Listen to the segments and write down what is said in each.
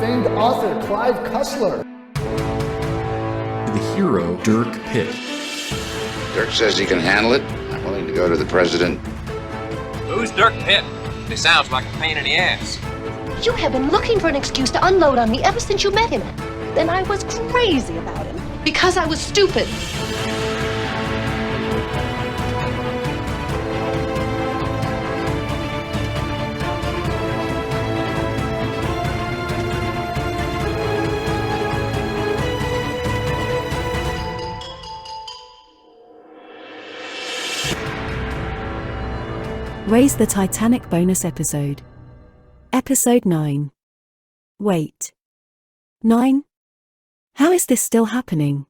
famed author Clive Cussler. The hero, Dirk Pitt. Dirk says he can handle it. I'm willing to go to the president. Who's Dirk Pitt? He sounds like a pain in the ass. You have been looking for an excuse to unload on me ever since you met him. Then I was crazy about him because I was stupid. Raise the Titanic bonus episode. Episode 9. Wait. 9? How is this still happening?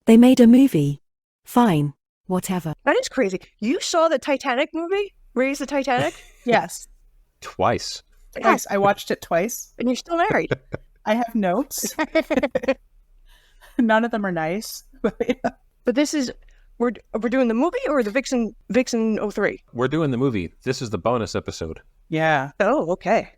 They made a movie. Fine. Whatever. That is crazy. You saw the Titanic movie? Raise the Titanic? Yes. Twice. Yes, I watched it twice. And you're still married. I have notes. None of them are nice. But this is... We're doing the movie or the Vixen 03? We're doing the movie. This is the bonus episode. Yeah. Oh, okay.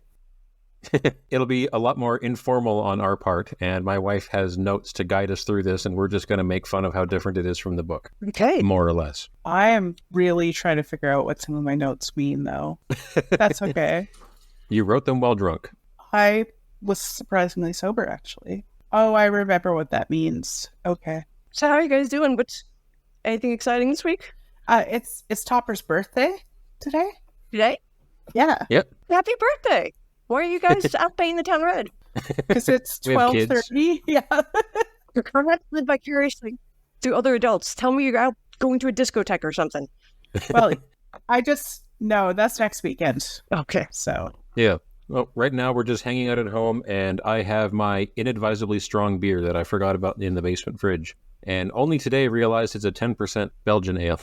It'll be a lot more informal on our part, and my wife has notes to guide us through this, and we're just going to make fun of how different it is from the book. Okay. More or less. I am really trying to figure out what some of my notes mean, though. That's okay. You wrote them while drunk. I was surprisingly sober, actually. Oh, I remember what that means. Okay. So how are you guys doing? Anything exciting this week? It's Topper's birthday today. Today? Yeah. Yep. Happy birthday! Why are you guys out painting the town red? Because it's 12:30. Yeah. You're trying to live vicariously through other adults. Tell me you're out going to a discotheque or something. Well, no, that's next weekend. Okay. So. Yeah. Well, right now we're just hanging out at home, and I have my inadvisably strong beer that I forgot about in the basement fridge. And only today realized it's a 10% Belgian ale.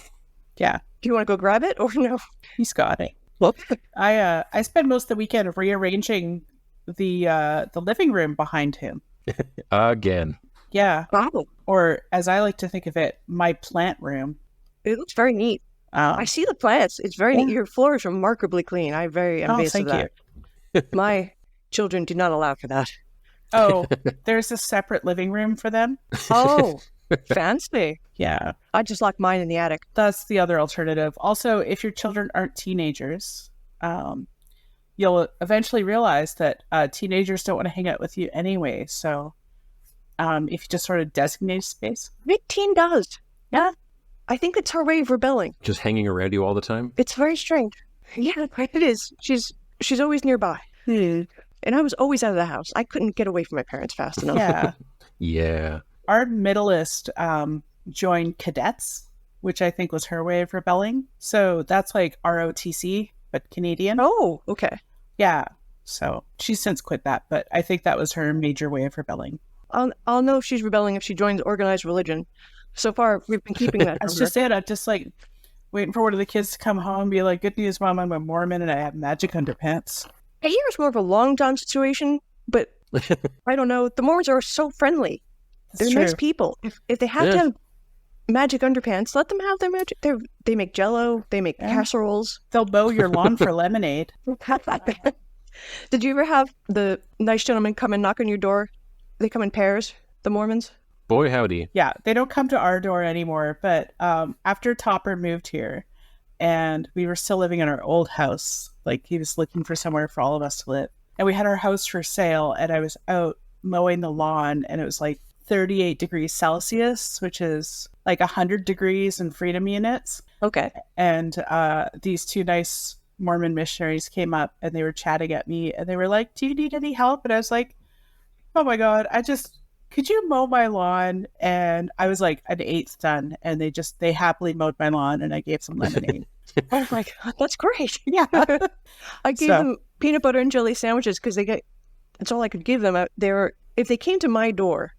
Yeah. Do you want to go grab it or no? He's got it. Look. I spent most of the weekend rearranging the living room behind him. Again. Yeah. Wow. Or as I like to think of it, my plant room. It looks very neat. I see the plants. It's very neat. Your floor is remarkably clean. I'm very envious of that. You. My children do not allow for that. Oh, there's a separate living room for them? Oh, fancy. Yeah. I just like mine in the attic. That's the other alternative. Also, if your children aren't teenagers, you'll eventually realize that teenagers don't want to hang out with you anyway. So if you just sort of designate space. Big teen does. Yeah. I think it's her way of rebelling. Just hanging around you all the time? It's very strange. Yeah, it is. She's always nearby. And I was always out of the house. I couldn't get away from my parents fast enough. Yeah. Yeah. Our middleist joined cadets, which I think was her way of rebelling. So that's like ROTC, but Canadian. Oh, okay. Yeah. So she's since quit that, but I think that was her major way of rebelling. I'll know if she's rebelling if she joins organized religion. So far, we've been keeping that. That's just it. I'm just like waiting for one of the kids to come home and be like, good news, Mom, I'm a Mormon and I have magic underpants. I hear it's more of a long John situation, but I don't know. The Mormons are so friendly. They're nice people. If they have to have magic underpants, let them have their magic. They make Jell-O. They make casseroles. They'll mow your lawn for lemonade. Did you ever have the nice gentlemen come and knock on your door? They come in pairs, the Mormons? Boy, howdy. Yeah, they don't come to our door anymore. But after Topper moved here and we were still living in our old house, like he was looking for somewhere for all of us to live. And we had our house for sale and I was out mowing the lawn and it was like 38 degrees Celsius, which is like 100 degrees in freedom units. Okay. And these two nice Mormon missionaries came up and they were chatting at me and they were like, do you need any help? And I was like, oh my God, could you mow my lawn? And I was like an eighth done and they happily mowed my lawn and I gave some lemonade. Oh my God, that's great. Yeah. I gave them peanut butter and jelly sandwiches because that's all I could give them. If they came to my door,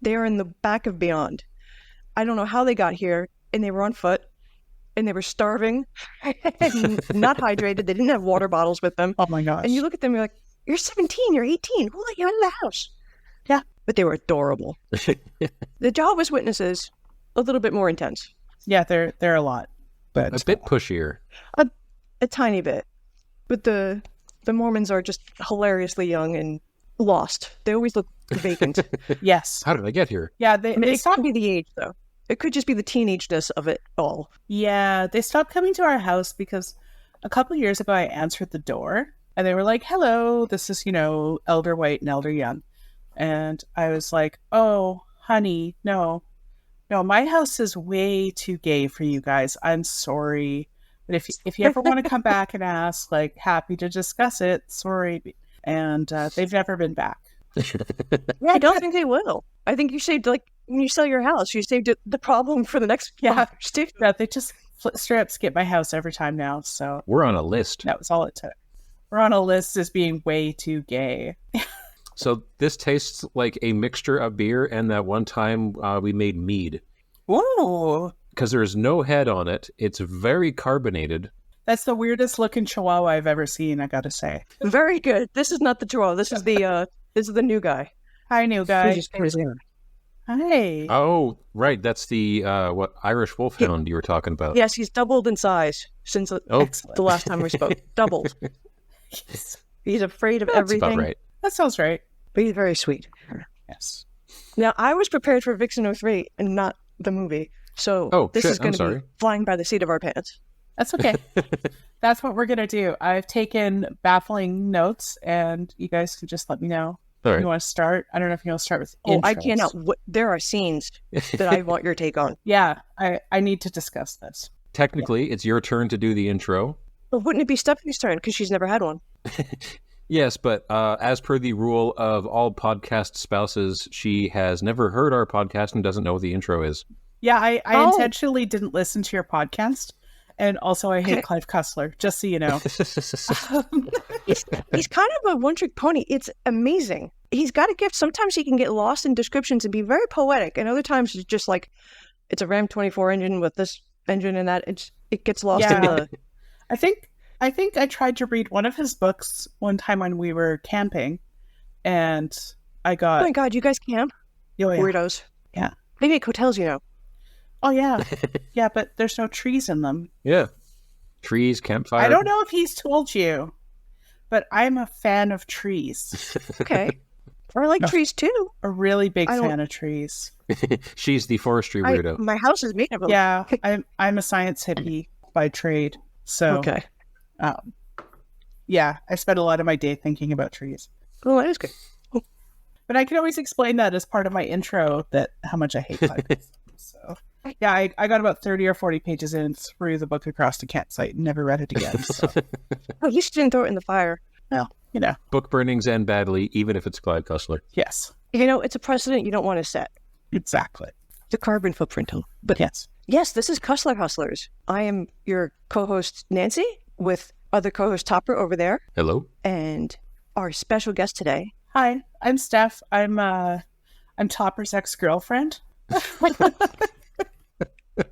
they are in the back of Beyond. I don't know how they got here and they were on foot and they were starving and not hydrated. They didn't have water bottles with them. Oh my gosh. And you look at them, you're like, you're 17, you're 18. Who let you out of the house? Yeah. But they were adorable. The Jehovah's Witnesses, a little bit more intense. Yeah, they're a lot. But a bit pushier. A tiny bit. But the Mormons are just hilariously young and lost. They always look vacant. Yes. How did I get here? Yeah, I they mean, it stopped. could be the age, though. It could just be the teenageness of it all. Yeah, they stopped coming to our house because a couple of years ago I answered the door and they were like, "Hello, this is, elder white and elder young." And I was like, "Oh, honey, no, my house is way too gay for you guys. I'm sorry. But if you ever want to come back and ask, like, happy to discuss it. Sorry." And they've never been back. Yeah, I don't think they will. I think you saved, like, when you sell your house, you saved the problem for the next Yeah. too. Yeah, they just straight up skip my house every time now. So We're on a list. that was all it took. We're on a list as being way too gay. So this tastes like a mixture of beer and that one time we made mead. Ooh. Because there's no head on it. It's very carbonated. That's the weirdest looking chihuahua I've ever seen, I gotta say. Very good. This is not the draw. This is the new guy. Hi, new He's guy. just crazy. Hi. Oh, right. That's the Irish Wolfhound you were talking about. Yes, he's doubled in size since Excellent. the last time we spoke. Doubled. He's afraid of That's everything, about right. That sounds right. but he's very sweet. Yes. Now, I was prepared for Vixen 03 and not the movie, so this is going to be flying by the seat of our pants. That's okay. That's what we're gonna do. I've taken baffling notes, and you guys can just let me know. All right. You want to start? I don't know if you want to start with Oh, I intros. cannot. There are scenes that I want your take on. Yeah, I need to discuss this. Technically, it's your turn to do the intro. But wouldn't it be Stephanie's turn because she's never had one? Yes, but as per the rule of all podcast spouses, she has never heard our podcast and doesn't know what the intro is. Yeah, I intentionally didn't listen to your podcast, and also I hate Clive Cussler, just so you know. He's kind of a one-trick pony. It's amazing. He's got a gift. Sometimes he can get lost in descriptions and be very poetic, and other times it's just like, it's a Ram 24 engine with this engine and that. It gets lost in the... I think I tried to read one of his books one time when we were camping, and I got... Oh my God, you guys camp? Oh, yeah. Weirdos. Yeah. They make hotels, you know. Oh, yeah. Yeah, but there's no trees in them. Yeah. Trees, campfire. I don't know if he's told you, but I'm a fan of trees. Okay. I like trees too. A really big fan of trees. She's the forestry weirdo. My house is made of them. Yeah, I'm a science hippie by trade. So, Okay. Yeah, I spend a lot of my day thinking about trees. Oh, that is good. But I can always explain that as part of my intro, that how much I hate podcasts. So, yeah, I got about 30 or 40 pages in, threw the book across the campsite, and never read it again. So. At least you didn't throw it in the fire. Well, you know. Book burnings end badly, even if it's Clive Cussler. Yes. You know, it's a precedent you don't want to set. Exactly. The carbon footprint. But yes, this is Cussler Hustlers. I am your co-host, Nancy, with other co-host Topper over there. Hello. And our special guest today. Hi, I'm Steph. I'm Topper's ex-girlfriend.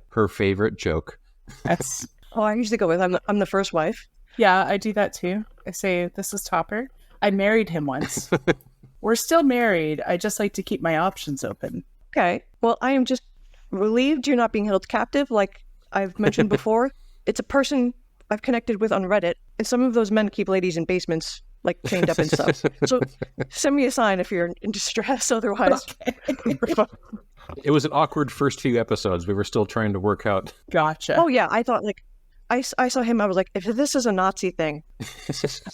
Her favorite joke. That's... Oh, I usually go with I'm the first wife. Yeah, I do that too. I say, this is Topper. I married him once. We're still married. I just like to keep my options open. Okay. Well, I am just relieved you're not being held captive like I've mentioned before. It's a person I've connected with on Reddit, and some of those men keep ladies in basements, like chained up and stuff. So send me a sign if you're in distress. Otherwise, It was an awkward first few episodes. We were still trying to work out. Gotcha. Oh yeah, I thought like I saw him. I was like, if this is a Nazi thing,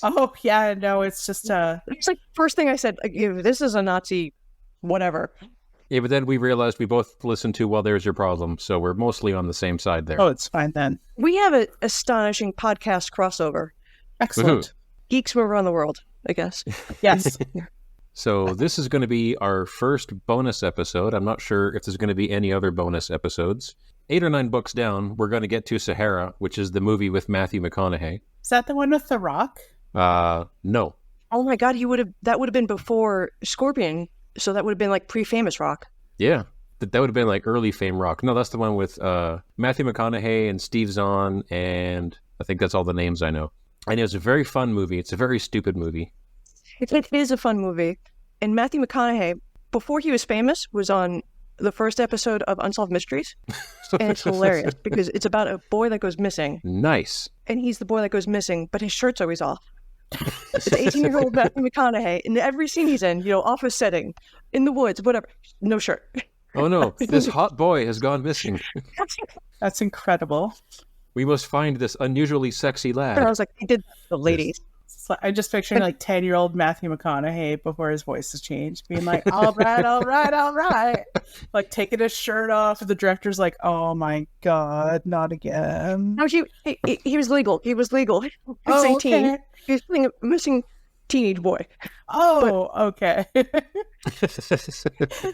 Oh yeah, no, it's just it's like first thing I said. Like, if this is a Nazi, whatever. Yeah, but then we realized we both listened to Well, There's Your Problem, so we're mostly on the same side there. Oh, it's fine then. We have an astonishing podcast crossover. Excellent. Geeks move around the world, I guess. Yes. So this is going to be our first bonus episode. I'm not sure if there's going to be any other bonus episodes. 8 or 9 books down, we're going to get to Sahara, which is the movie with Matthew McConaughey. Is that the one with The Rock? No. Oh my God, that would have been before Scorpion, so that would have been like pre-famous Rock. Yeah. That would have been like early Fame Rock. No, that's the one with Matthew McConaughey and Steve Zahn, and I think that's all the names I know. And it was a very fun movie. It's a very stupid movie. It is a fun movie. And Matthew McConaughey, before he was famous, was on the first episode of Unsolved Mysteries. And it's hilarious because it's about a boy that goes missing. Nice. And he's the boy that goes missing, but his shirt's always off. The 18-year-old Matthew McConaughey in every scene he's in, office setting, in the woods, whatever, no shirt. Oh no, this hot boy has gone missing. That's incredible. We must find this unusually sexy lad. And I was like, he did that to the ladies. So I'm just picturing like 10-year-old Matthew McConaughey before his voice has changed, being like, all right, all right, all right. Like taking his shirt off. And the director's like, oh my God, not again. No, he was legal. He was legal. He was Oh, 18. okay. He was playing a missing teenage boy. Oh, okay.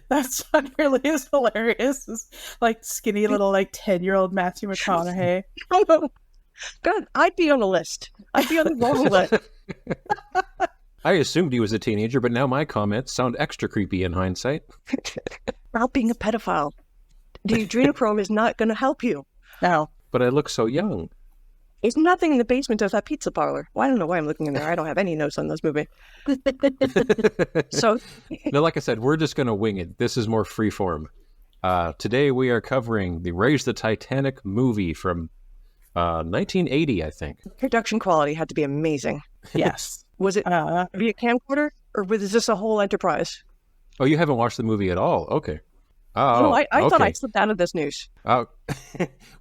That's not nearly as hilarious as like skinny little like 10-year-old Matthew McConaughey. God, I'd be on the list. I'd be on the wrong list. I assumed he was a teenager, but now my comments sound extra creepy in hindsight. About being a pedophile. The adrenochrome is not going to help you. No. But I look so young. There's nothing in the basement of that pizza parlor. Well, I don't know why I'm looking in there. I don't have any notes on this movie. So, No, like I said, we're just going to wing it. This is more freeform. Today we are covering the Raise the Titanic movie from 1980, I think. production quality had to be amazing. Yes. Was it via camcorder, or was this a whole enterprise? Oh, you haven't watched the movie at all? Okay. Oh, I thought okay. I slipped out of this news. Well,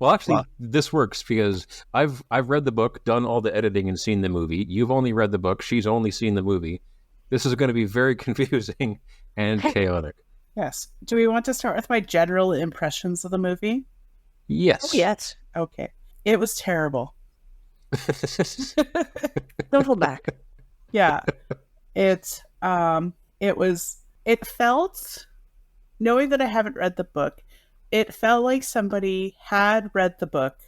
actually, this works because I've read the book, done all the editing, and seen the movie. You've only read the book. She's only seen the movie. This is going to be very confusing and chaotic. Yes. Do we want to start with my general impressions of the movie? Yes. Oh, yes. Okay. It was terrible. Don't hold back. Yeah. It felt, knowing that I haven't read the book, it felt like somebody had read the book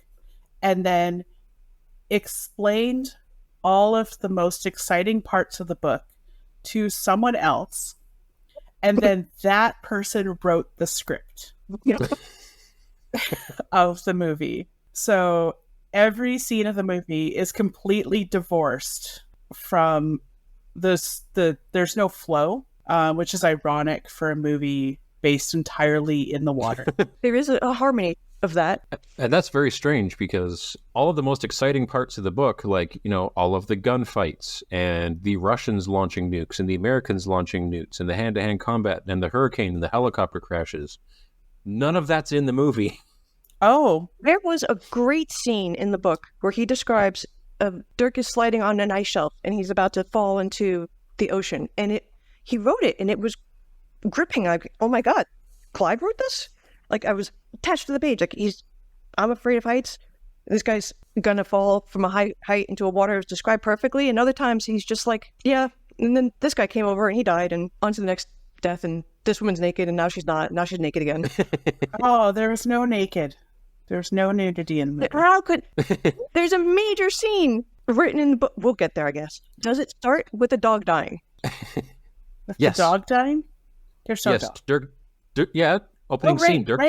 and then explained all of the most exciting parts of the book to someone else, and then that person wrote the script of the movie. So every scene of the movie is completely divorced from there's no flow, which is ironic for a movie based entirely in the water. There is a harmony of that. And that's very strange because all of the most exciting parts of the book, like, all of the gunfights and the Russians launching nukes and the Americans launching nukes and the hand-to-hand combat and the hurricane and the helicopter crashes, none of that's in the movie. Oh. There was a great scene in the book where he describes Dirk is sliding on an ice shelf and he's about to fall into the ocean. And he wrote it and it was gripping. Like, oh my God, Clive wrote this? Like, I was attached to the page. Like, I'm afraid of heights. This guy's gonna fall from a high height into a water. It was described perfectly. And other times he's just like, yeah. And then this guy came over and he died, and on to the next death. And this woman's naked and now she's not. Now she's naked again. Oh, there was no naked. There's no nudity in the movie. How could... There's a major scene written in the book. We'll get there, I guess. Does it start with a dog dying? Yes. The dog dying? There's no dog. Dirk, yeah, opening scene. Dirk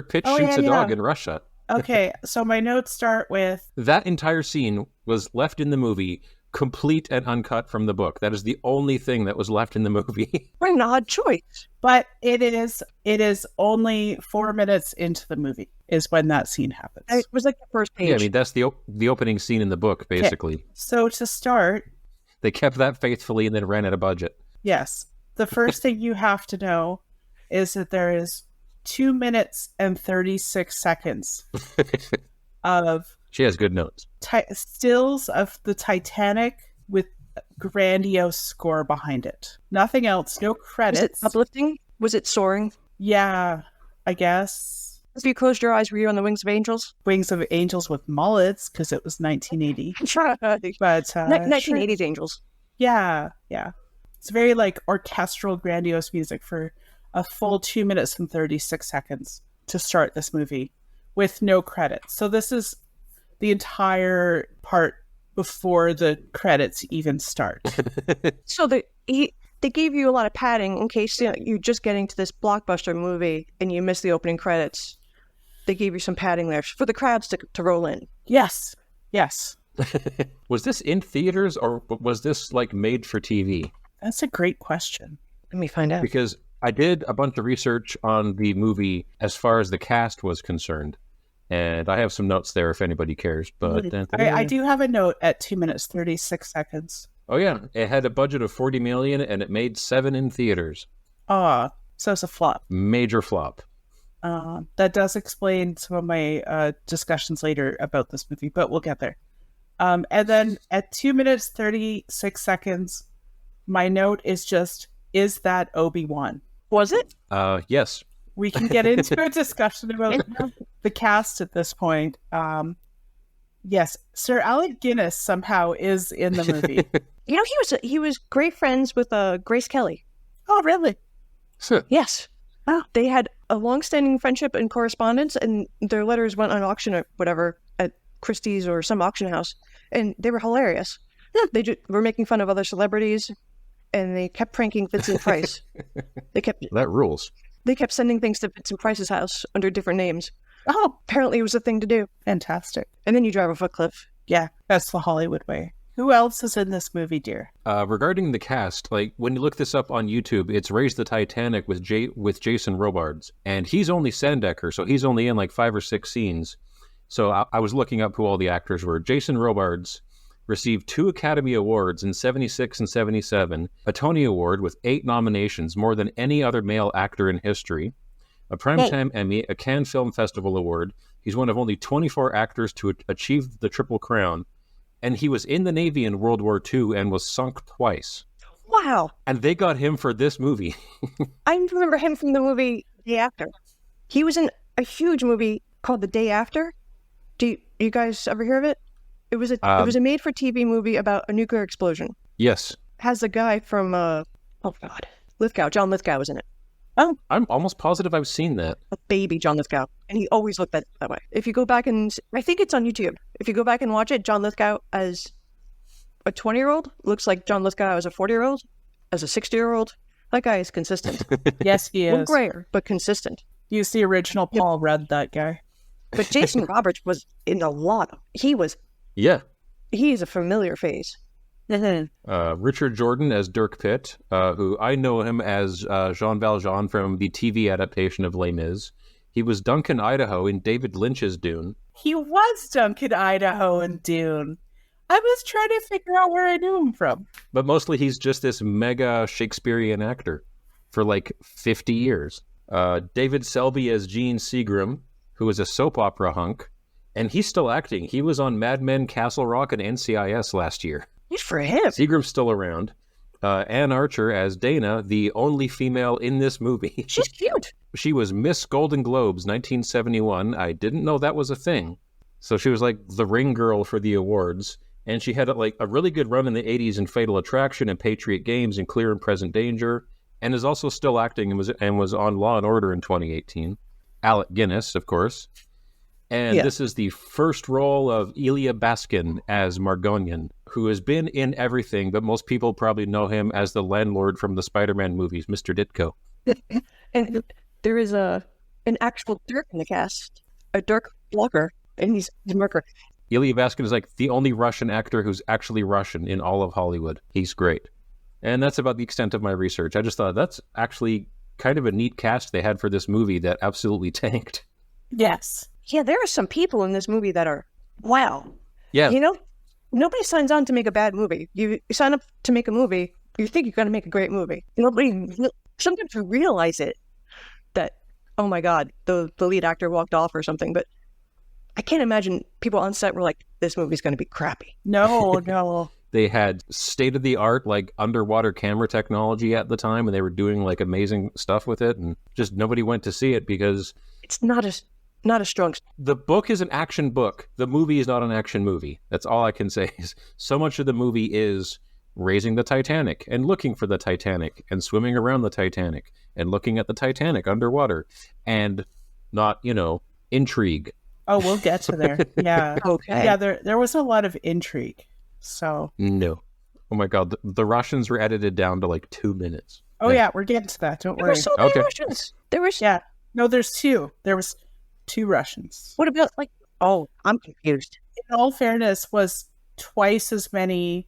Pitt shoots a dog in Russia. Okay, so my notes start with... That entire scene was left in the movie, complete and uncut from the book. That is the only thing that was left in the movie. What an odd choice. But it is only 4 minutes into the movie is when that scene happens. It was like the first page. Yeah, I mean, that's the opening scene in the book, basically. Okay. So to start... They kept that faithfully and then ran out of budget. Yes. The first thing you have to know is that there is 2 minutes and 36 seconds of... She has good notes. Stills of the Titanic with grandiose score behind it. Nothing else. No credits. Was it uplifting? Was it soaring? Yeah, I guess. If you closed your eyes, were you on the wings of angels? Wings of angels with mullets, because it was 1980. But 1980s angels. Yeah. It's very like orchestral, grandiose music for a full 2 minutes and 36 seconds to start this movie with no credits. So this is the entire part before the credits even start. So they gave you a lot of padding in case you're just getting to this blockbuster movie and you miss the opening credits. They gave you some padding there for the crowds to roll in. Yes. Was this in theaters or was this like made for TV? That's a great question. Let me find out. Because I did a bunch of research on the movie as far as the cast was concerned. And I have some notes there if anybody cares. But I do have a note at 2 minutes, 36 seconds. Oh yeah, it had a budget of 40 million and it made 7 in theaters. So it's a flop. Major flop. That does explain some of my discussions later about this movie, but we'll get there. And then at 2 minutes 36 seconds, my note is just, is that Obi-Wan? Was it? Yes. We can get into a discussion about the cast at this point. Yes, Sir Alec Guinness somehow is in the movie. You know, he was great friends with Grace Kelly. Oh, really? Yes. Oh, they had a long-standing friendship and correspondence, and their letters went on auction or whatever at Christie's or some auction house, and they were hilarious. They were making fun of other celebrities, and they kept pranking Vincent Price. That rules. They kept sending things to Vincent Price's house under different names. Oh, apparently it was a thing to do. Fantastic. And then you drive off a cliff. Yeah, that's the Hollywood way. Who else is in this movie, dear? Regarding the cast, like when you look this up on YouTube, it's Raise the Titanic with Jason Robards, and he's only Sandecker, so he's only in like 5 or 6 scenes. So I was looking up who all the actors were. Jason Robards received 2 Academy Awards in 76 and 77, a Tony Award with 8 nominations, more than any other male actor in history, a Primetime Emmy, a Cannes Film Festival Award. He's one of only 24 actors to achieve the Triple Crown, and he was in the Navy in World War II and was sunk twice. Wow. And they got him for this movie. I remember him from the movie Day After. He was in a huge movie called The Day After. Do you guys ever hear of it? It was a made-for-TV movie about a nuclear explosion. Yes. Has a guy from Lithgow. John Lithgow was in it. Oh, I'm almost positive I've seen that. A baby John Lithgow, and he always looked that way. If you go back and I think it's on YouTube. If you go back and watch it, John Lithgow as a 20-year-old looks like John Lithgow as a 40-year-old, as a 60-year-old. That guy is consistent. Yes, he is. A little grayer, but consistent. He's the original Paul Rudd, that guy. But Jason Roberts was in a lot of. Yeah. He is a familiar face. Richard Jordan as Dirk Pitt, who I know him as Jean Valjean from the TV adaptation of Les Mis. He was Duncan Idaho in David Lynch's Dune. He was Duncan Idaho in Dune. I was trying to figure out where I knew him from. But mostly he's just this mega Shakespearean actor for like 50 years. David Selby as Gene Seagram, who is a soap opera hunk. And he's still acting. He was on Mad Men, Castle Rock, and NCIS last year. Good for him. Seagram's still around. Ann Archer as Dana, the only female in this movie. She's cute. She was Miss Golden Globes 1971. I didn't know that was a thing. So she was like the ring girl for the awards. And she had like a really good run in the 80s in Fatal Attraction and Patriot Games and Clear and Present Danger. And is also still acting and was on Law & Order in 2018. Alec Guinness, of course. And this is the first role of Elia Baskin as Margonian, who has been in everything, but most people probably know him as the landlord from the Spider-Man movies, Mr. Ditko. And there is an actual Dirk in the cast, a Dirk Blocker, and he's Merker. Elia Baskin is like the only Russian actor who's actually Russian in all of Hollywood. He's great. And that's about the extent of my research. I just thought that's actually kind of a neat cast they had for this movie that absolutely tanked. Yes. Yeah, there are some people in this movie that are, wow. Yeah. You know, nobody signs on to make a bad movie. You sign up to make a movie, you think you're going to make a great movie. Sometimes you realize it, that, oh my God, the lead actor walked off or something. But I can't imagine people on set were like, this movie's going to be crappy. No. They had state-of-the-art, like, underwater camera technology at the time, and they were doing, like, amazing stuff with it, and just nobody went to see it because... It's not a strong... The book is an action book. The movie is not an action movie. That's all I can say. So much of the movie is raising the Titanic and looking for the Titanic and swimming around the Titanic and looking at the Titanic underwater and not, intrigue. Oh, we'll get to there. Yeah. Okay. Yeah, there was a lot of intrigue. So... No. Oh my God. The Russians were edited down to like 2 minutes. Oh yeah, we're getting to that. Don't worry. There were so many Russians. Yeah. No, there's 2. There was 2 Russians. What about I'm confused. In all fairness, was twice as many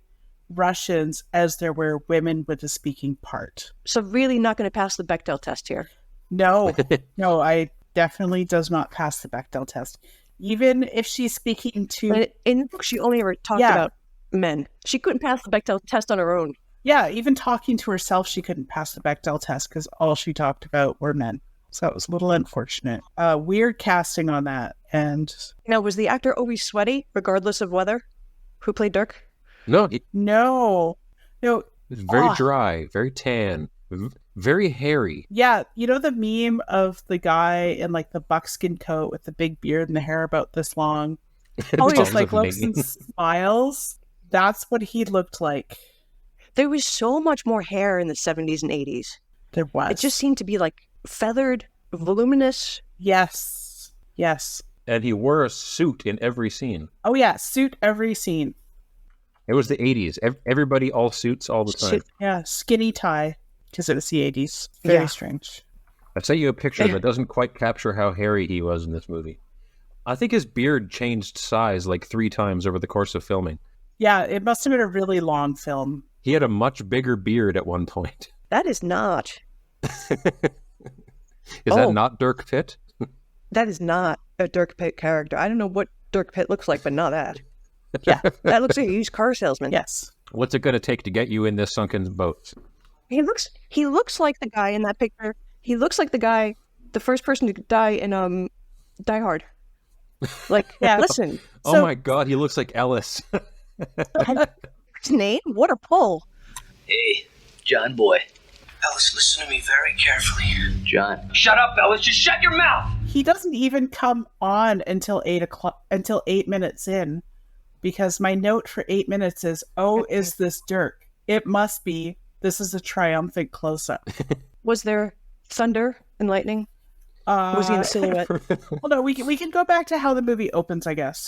Russians as there were women with a speaking part. So really not going to pass the Bechdel test here. No, I definitely does not pass the Bechdel test. Even if she's speaking to... But in the book, she only ever talked about men. She couldn't pass the Bechdel test on her own. Yeah, even talking to herself, she couldn't pass the Bechdel test because all she talked about were men. So it was a little unfortunate. Weird casting on that. And Now, was the actor always sweaty, regardless of weather? Who played Dirk? No, no. it's very dry, very tan, very hairy. Yeah, you know the meme of the guy in like the buckskin coat with the big beard and the hair about this long? Oh, Just Tons like of looks me. and smiles. That's what he looked like. There was so much more hair in the 70s and 80s. There was. It just seemed to be like feathered, voluminous. Yes. Yes. And he wore a suit in every scene. Oh yeah, suit every scene. It was the 80s. Everybody all suits all the time. Yeah, skinny tie because it was the 80s. Very Yeah. strange. I sent you a picture that doesn't quite capture how hairy he was in this movie. I think his beard changed size like 3 times over the course of filming. Yeah, it must have been a really long film. He had a much bigger beard at one point. That is not. Is Oh. that not Dirk Pitt? That is not a Dirk Pitt character. I don't know what Dirk Pitt looks like, but not that. Yeah. That looks like a used car salesman. Yes. What's it going to take to get you in this sunken boat? He looks like the guy in that picture. He looks like the guy, the first person to die in Die Hard. Like, Yeah. listen. Oh So- my God, he looks like Ellis. His name? What a pull. Hey, John boy. Ellis, listen to me very carefully. John. Shut up, Ellis. Just shut your mouth. He doesn't even come on until 8 minutes in, because my note for 8 minutes is, "Oh, is this Dirk? It must be. This is a triumphant close-up." Was there thunder and lightning? Was he in the silhouette? Well, no, we can go back to how the movie opens, I guess.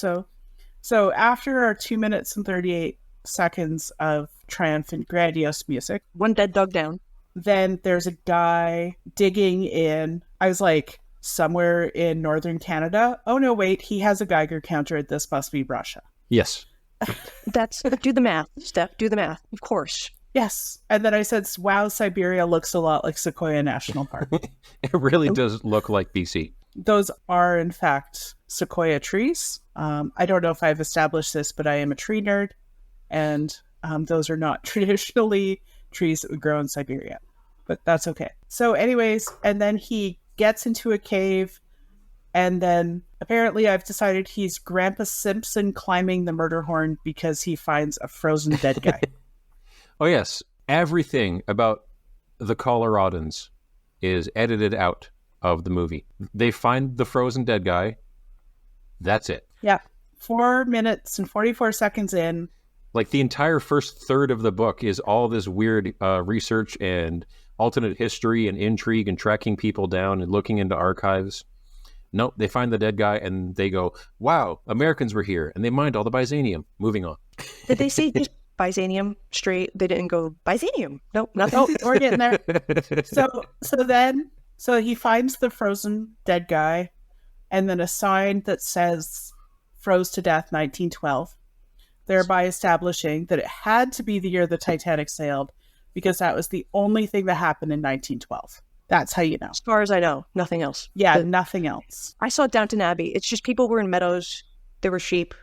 So after our 2 minutes and 38 seconds of triumphant, grandiose music, One dead dog down. then there's a guy digging in. I was like, somewhere in northern Canada. Oh no, wait, he has a Geiger counter. This must be Russia. Yes. That's do the math, Steph. Do the math. Of course. Yes. And then I said, wow, Siberia looks a lot like Sequoia National Park. It really does look like BC. Those are, in fact, sequoia trees. I don't know if I've established this, but I am a tree nerd. And those are not traditionally trees that would grow in Siberia. But that's okay. So anyways, and then he gets into a cave. And then apparently I've decided he's Grandpa Simpson climbing the murder horn because he finds a frozen dead guy. Oh, yes. Everything about the Coloradans is edited out of the movie. They find the frozen dead guy. That's it. Yeah. 4 minutes and 44 seconds in. Like the entire first third of the book is all this weird research and alternate history and intrigue and tracking people down and looking into archives. Nope, they find the dead guy and they go, wow, Americans were here, and they mined all the Byzanium. Moving on. Did they say just Byzanium straight? They didn't go Byzanium. Nope, nothing. Oh, we're getting there. So he finds the frozen dead guy and then a sign that says froze to death 1912, thereby establishing that it had to be the year the Titanic sailed because that was the only thing that happened in 1912. That's how you know. As far as I know, nothing else. Yeah, But nothing else. I saw Downton Abbey. It's just people were in meadows. There were sheep,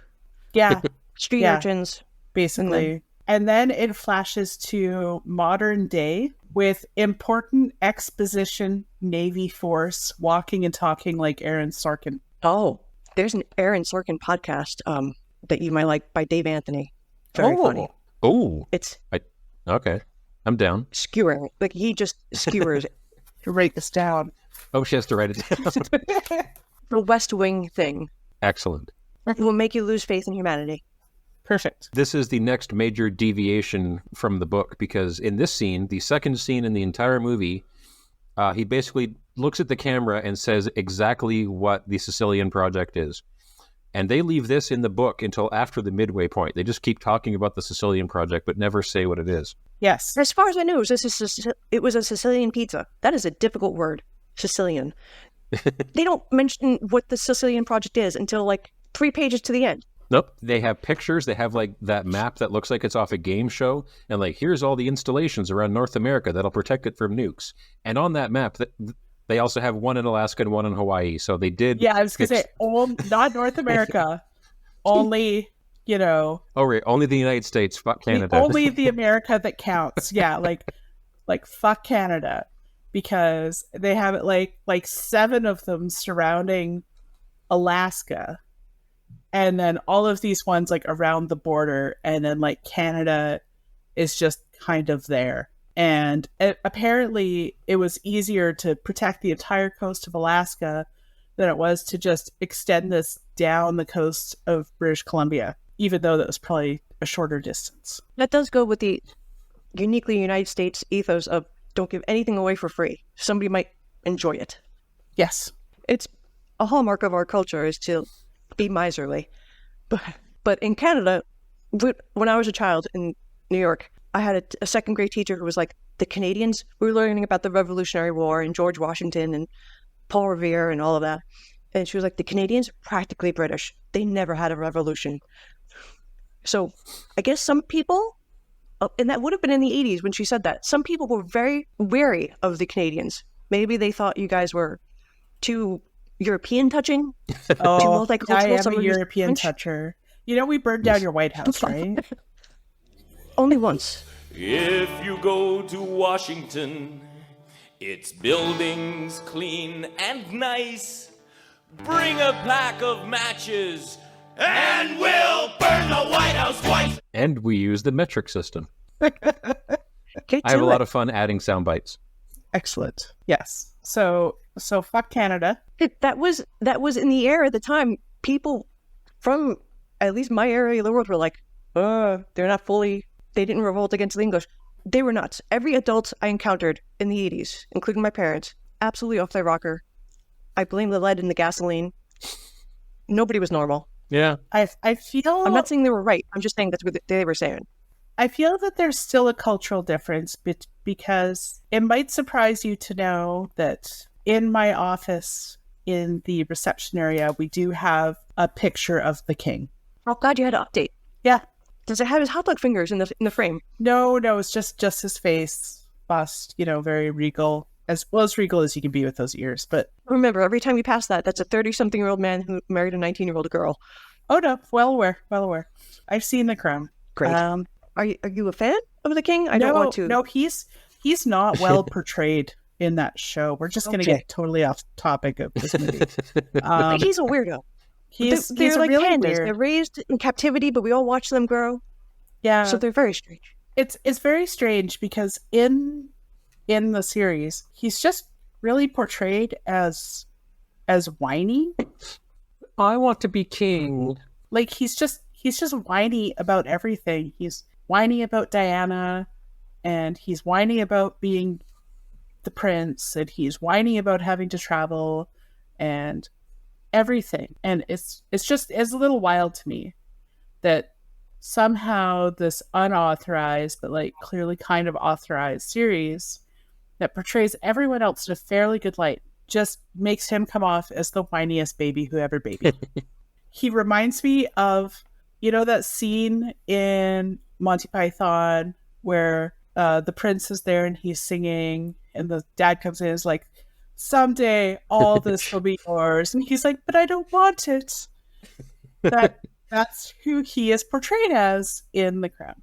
Yeah, street Yeah. urchins. basically. And then it flashes to modern day with important exposition Navy force walking and talking like Aaron Sorkin. Oh, there's an Aaron Sorkin podcast that you might like by Dave Anthony. Very funny. Oh, It's okay. I'm down. skewering. Like he just skewers it. To write this down. Oh, she has to write it down. The West Wing thing Excellent. will make you lose faith in humanity. Perfect. This is the next major deviation from the book because in this scene, the second scene in the entire movie, he basically looks at the camera and says exactly what the Sicilian Project is. And they leave this in the book until after the midway point. They just keep talking about the Sicilian Project, but never say what it is. Yes. As far as I know, it was a Sicilian pizza. That is a difficult word, Sicilian. They don't mention what the Sicilian Project is until like 3 pages to the end. Nope. They have pictures. They have like that map that looks like it's off a game show. And like, here's all the installations around North America that'll protect it from nukes. And on that map, they also have one in Alaska and one in Hawaii. So they did. Yeah, I was going to say, not North America, only you know, Oh, right. Only the United States. Fuck Canada. only the America that counts. Yeah, like fuck Canada, because they have it like 7 of them surrounding Alaska, and then all of these ones like around the border, and then like Canada is just kind of there. And apparently it was easier to protect the entire coast of Alaska than it was to just extend this down the coast of British Columbia, even though that was probably a shorter distance. That does go with the uniquely United States ethos of don't give anything away for free. Somebody might enjoy it. Yes. It's a hallmark of our culture is to be miserly. But in Canada, when I was a child in New York, I had a second grade teacher who was like, the Canadians, we were learning about the Revolutionary War and George Washington and Paul Revere and all of that. And she was like, the Canadians are practically British. They never had a revolution. So I guess some people, and that would have been in the 80s when she said that, some people were very wary of the Canadians. Maybe they thought you guys were too European touching. Oh, too multicultural. I am a European toucher. You know, we burned down your White House, right? Only once. If you go to Washington, its buildings clean and nice. Bring a pack of matches, and we'll burn the White House twice. And we use the metric system. I have a lot of fun adding sound bites. Excellent. Yes. So fuck Canada. That was in the air at the time. People from at least my area of the world were like, they're not fully, they didn't revolt against the English. They were nuts. Every adult I encountered in the 80s, including my parents, absolutely off their rocker. I blame the lead in the gasoline. Nobody was normal. Yeah. I feel... I'm not saying they were right. I'm just saying that's what they were saying. I feel that there's still a cultural difference because it might surprise you to know that in my office, in the reception area, we do have a picture of the king. Oh, God, you had to update. Yeah. Does it have his hot dog fingers in the frame? No, it's just his face, bust, very regal. As well as regal as you can be with those ears. But remember, every time you pass that's a 30-something-year-old man who married a 19-year-old girl. Oh, no. Well aware. I've seen The Crown. Great. Are you a fan of the king? I don't want to. No, he's not well portrayed in that show. We're just going to get totally off topic of this movie. He's a weirdo. They're like really pandas. Weird. They're raised in captivity, but we all watch them grow. Yeah. So they're very strange. It's very strange because in the series, he's just really portrayed as whiny. I want to be king. Like he's just whiny about everything. He's whiny about Diana, and he's whiny about being the prince, and he's whiny about having to travel and everything. And it's a little wild to me that somehow this unauthorized but like clearly kind of authorized series that portrays everyone else in a fairly good light just makes him come off as the whiniest baby who ever babied. He reminds me of, that scene in Monty Python where the prince is there and he's singing and the dad comes in and is like, someday all this will be yours. And he's like, but I don't want it. That's who he is portrayed as in The Crown.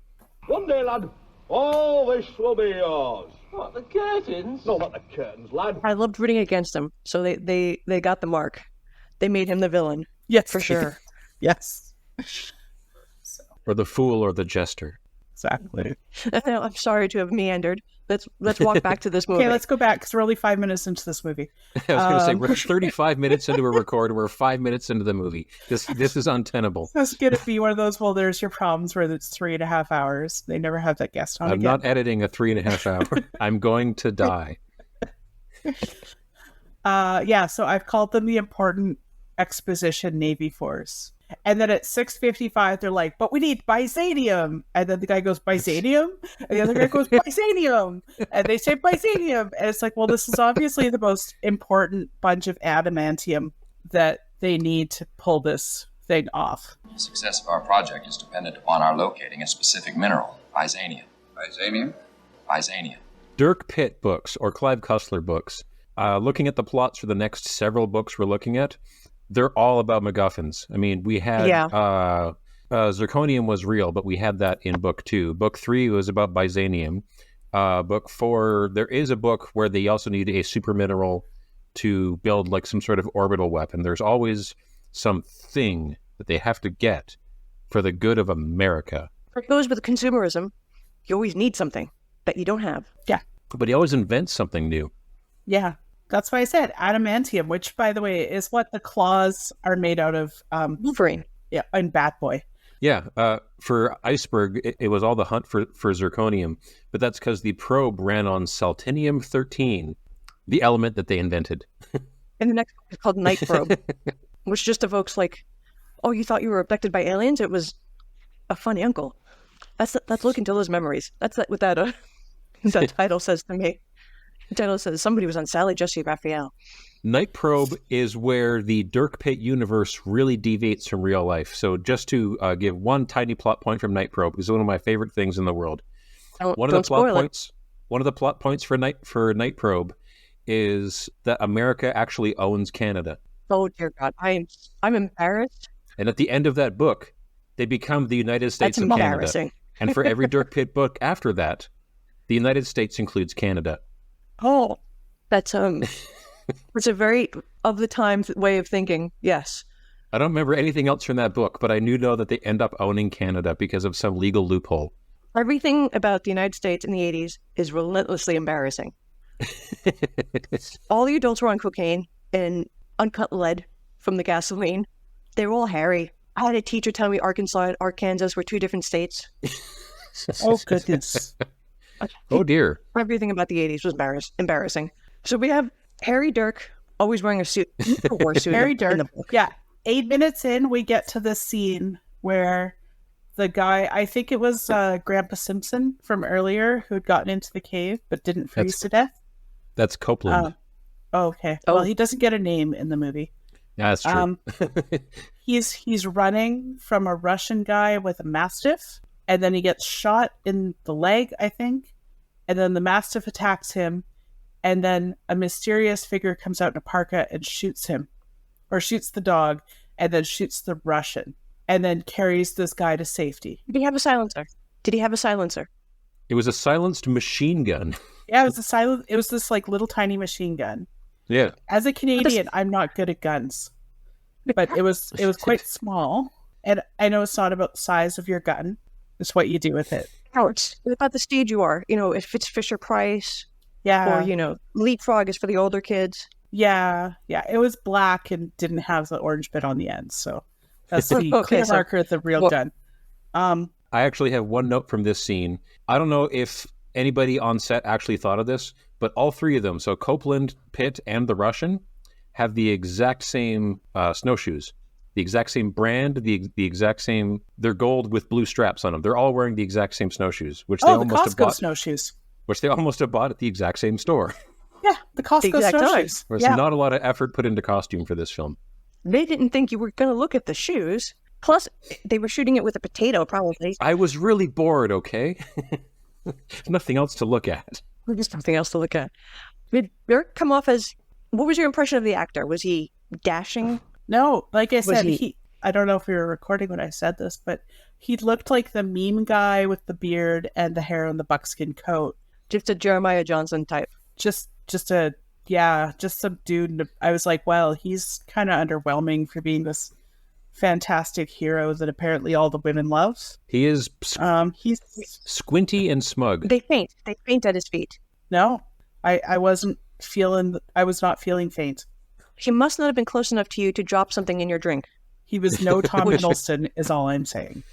One day, lad, all this will be yours. What, the curtains? No, not the curtains, lad. I loved rooting against him, so they got the mark. They made him the villain. Yes. For sure. Yes. Or the fool or the jester. Exactly. I'm sorry to have meandered. Let's walk back to this movie. Okay, let's go back because we're only 5 minutes into this movie. I was going to say we're 35 minutes into a record. We're 5 minutes into the movie. This is untenable. That's going to be one of those. Well, there's your problems where it's 3.5 hours. They never have that guest on. I'm not editing a 3.5 hour. I'm going to die. So I've called them the important exposition Navy force. And then at 6:55, they're like, but we need Byzanium. And then the guy goes, Byzanium? And the other guy goes, Byzanium. And they say Byzanium. And it's like, well, this is obviously the most important bunch of adamantium that they need to pull this thing off. The success of our project is dependent upon our locating a specific mineral, Byzanium. Byzanium? Dirk Pitt books or Clive Cussler books, looking at the plots for the next several books we're looking at, they're all about MacGuffins. I mean, we had zirconium was real, but we had that in book 2. Book 3 was about Byzanium. Book 4, there is a book where they also need a super mineral to build like some sort of orbital weapon. There's always something that they have to get for the good of America. It goes with consumerism. You always need something that you don't have. Yeah. But he always invents something new. Yeah. That's why I said adamantium, which, by the way, is what the claws are made out of. Wolverine. Yeah, and Bat Boy. Yeah, for Iceberg, it was all the hunt for zirconium, but that's because the probe ran on Saltinium-13, the element that they invented. And the next book is called Night Probe, which just evokes like, oh, you thought you were abducted by aliens? It was a funny uncle. That's Look into those memories. That's what that title says to me. The title says somebody was on Sally Jesse Raphael. Night Probe is where the Dirk Pitt universe really deviates from real life. So just to give one tiny plot point from Night Probe, is one of my favorite things in the world. One of the plot points for Night Probe is that America actually owns Canada. Oh dear God, I'm embarrassed. And at the end of that book, they become the United States of Canada. And for every Dirk Pitt book after that, the United States includes Canada. Oh, that's it's a very of the time way of thinking. Yes. I don't remember anything else from that book, but I know that they end up owning Canada because of some legal loophole. Everything about the United States in the 80s is relentlessly embarrassing. All the adults were on cocaine and uncut lead from the gasoline. They were all hairy. I had a teacher tell me Arkansas and Arkansas were 2 different states. Oh, goodness. Oh, dear. Everything about the 80s was embarrassing. So we have Harry Dirk always wearing a suit. A war suit. Harry in Dirk. the book. Yeah. 8 minutes in, we get to this scene where the guy, I think it was Grandpa Simpson from earlier, who had gotten into the cave but didn't freeze to death. That's Copeland. Okay. Well, he doesn't get a name in the movie. Yeah, that's true. He's running from a Russian guy with a Mastiff, and then he gets shot in the leg, I think. And then the Mastiff attacks him, and then a mysterious figure comes out in a parka and shoots him, or shoots the dog, and then shoots the Russian, and then carries this guy to safety. Did he have a silencer? It was a silenced machine gun. Yeah, it was this like little tiny machine gun. Yeah. As a Canadian, I'm not good at guns, but it was quite small, and I know it's not about the size of your gun; it's what you do with it. It's about the stage you are. If it's Fisher Price, Yeah, or Leapfrog is for the older kids. Yeah. It was black and didn't have the orange bit on the end, so that's the Okay, clear marker of the real gun. I actually have one note from this scene. I don't know if anybody on set actually thought of this, but all 3 of them, so Copeland, Pitt, and the Russian, have the exact same snowshoes. The exact same brand, the exact same... They're gold with blue straps on them. They're all wearing the exact same snowshoes, which they almost have bought. Snowshoes. Which they almost have bought at the exact same store. Yeah, the Costco snowshoes. There's not a lot of effort put into costume for this film. They didn't think you were going to look at the shoes. Plus, they were shooting it with a potato, probably. I was really bored, okay? There's nothing else to look at. Just something else to look at. Did Dirk come off as... What was your impression of the actor? Was he dashing? No, like I said, I don't know if we were recording when I said this, but he looked like the meme guy with the beard and the hair and the buckskin coat. Just a Jeremiah Johnson type. Just some dude. I was like, well, he's kind of underwhelming for being this fantastic hero that apparently all the women love. He is he's squinty and smug. They faint at his feet. No, I was not feeling faint. He must not have been close enough to you to drop something in your drink. He was no Tom Hiddleston, is all I'm saying.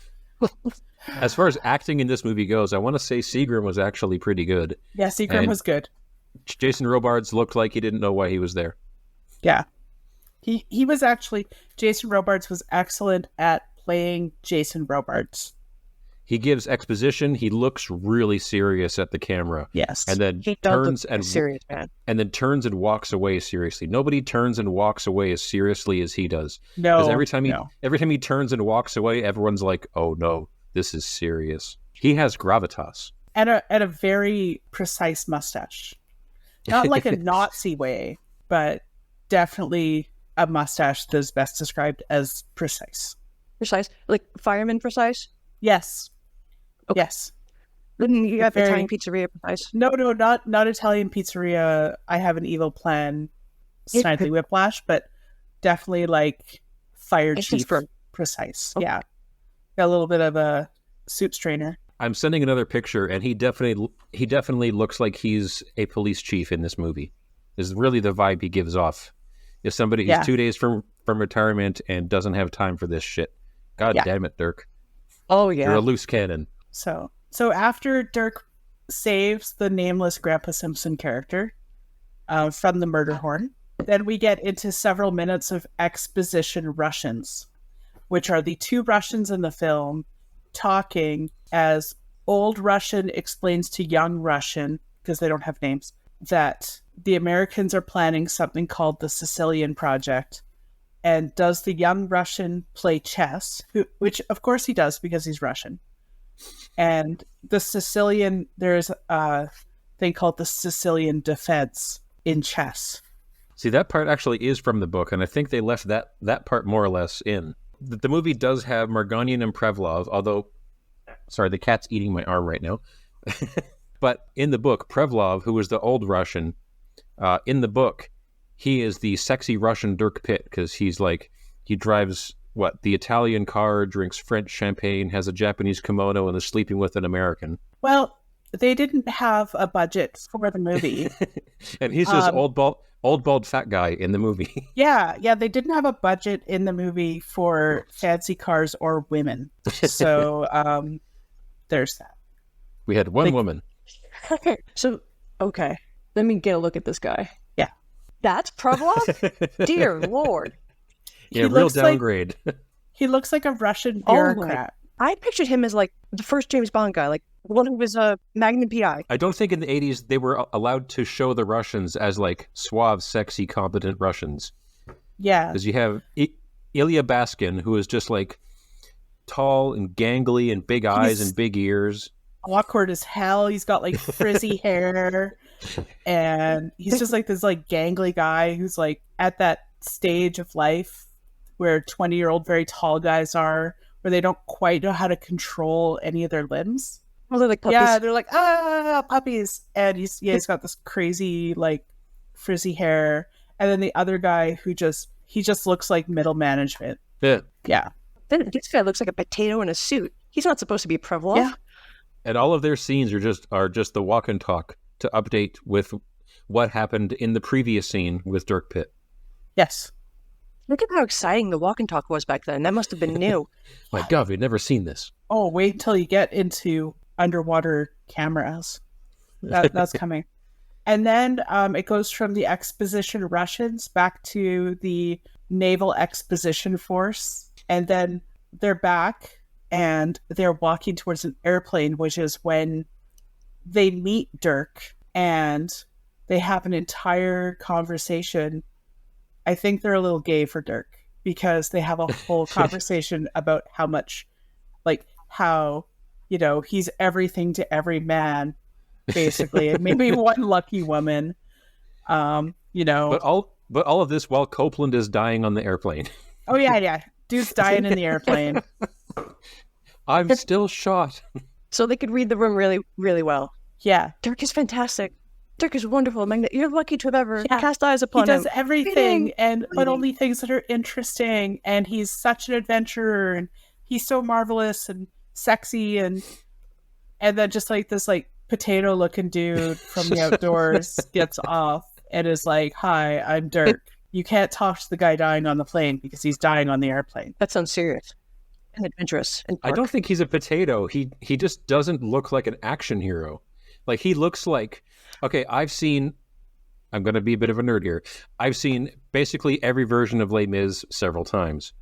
As far as acting in this movie goes, I want to say Seagram was actually pretty good. Yeah, Seagram was good. Jason Robards looked like he didn't know why he was there. Yeah. He was actually... Jason Robards was excellent at playing Jason Robards. He gives exposition. He looks really serious at the camera. Yes. And then turns and walks away seriously. Nobody turns and walks away as seriously as he does. No. Because every time he turns and walks away, everyone's like, "Oh no, this is serious." He has gravitas. And a very precise mustache. Not like a Nazi way, but definitely a mustache that is best described as precise. Precise? Like fireman precise? Yes. Okay. Yes. Then you have Very- Italian pizzeria precise. No, not Italian pizzeria. I have an evil plan. Snidely Whiplash, but definitely like fire chief precise. Okay. Yeah, got a little bit of a suit strainer. I'm sending another picture, and he definitely looks like he's a police chief in this movie. Is really the vibe he gives off. Is somebody who's 2 days from retirement and doesn't have time for this shit. God damn it, Dirk. Oh yeah, You're a loose cannon. So after Dirk saves the nameless Grandpa Simpson character from the murder horn, then we get into several minutes of exposition Russians, which are the two Russians in the film talking as old Russian explains to young Russian, because they don't have names, that the Americans are planning something called the Sicilian Project. And does the young Russian play chess? Which, of course, he does because he's Russian. And the Sicilian, there's a thing called the Sicilian Defense in chess. See, that part actually is from the book, and I think they left that part more or less in. The movie does have Margonian and Prevlov, although, sorry, the cat's eating my arm right now. But in the book, Prevlov, who is the old Russian, in the book, he is the sexy Russian Dirk Pitt, because he's like, he drives, the Italian car, drinks French champagne, has a Japanese kimono, and is sleeping with an American. Well, they didn't have a budget for the movie. And he's just old, bald, fat guy in the movie. Yeah, they didn't have a budget in the movie for fancy cars or women. So there's that. We had one woman. So, okay. Let me get a look at this guy. Yeah. That's Prevlov? Dear Lord. Yeah, real downgrade. He looks like a Russian bureaucrat. I pictured him as like the first James Bond guy, like the one who was a Magnum PI. I don't think in the 80s they were allowed to show the Russians as like suave, sexy, competent Russians. Yeah. Because you have Ilya Baskin, who is just like tall and gangly and big eyes and big ears. Awkward as hell. He's got like frizzy hair, and he's just like this like gangly guy who's like at that stage of life where 20-year-old very tall guys are, where they don't quite know how to control any of their limbs. Well, they're like puppies. Yeah, they're like puppies, and he's got this crazy like frizzy hair, and then the other guy who just looks like middle management. Yeah. Then this guy looks like a potato in a suit. He's not supposed to be Prevlov. Yeah. And all of their scenes are just the walk and talk to update with what happened in the previous scene with Dirk Pitt. Yes. Look at how exciting the walk and talk was back then. That must have been new. My God, we'd never seen this. Oh, wait until you get into underwater cameras. That's coming. And then it goes from the exposition Russians back to the Naval Exposition Force. And then they're back and they're walking towards an airplane, which is when they meet Dirk and they have an entire conversation. I think they're a little gay for Dirk because they have a whole conversation about how much, like, how, you know, he's everything to every man, basically, and maybe one lucky woman, you know. But all of this while Copeland is dying on the airplane. Oh, yeah. Dude's dying in the airplane. I'm still shot. So they could read the room really, really well. Yeah. Dirk is fantastic. Dirk is wonderful. You're lucky to have ever cast eyes upon him. He does everything, but only things that are interesting. And he's such an adventurer, and he's so marvelous and sexy, and then just like this like potato-looking dude from the outdoors gets off and is like, "Hi, I'm Dirk. You can't talk to the guy dying on the plane because he's dying on the airplane." That sounds serious and adventurous. And I don't think he's a potato. He just doesn't look like an action hero. Like, he looks like... Okay, I'm going to be a bit of a nerd here. I've seen basically every version of Les Mis several times.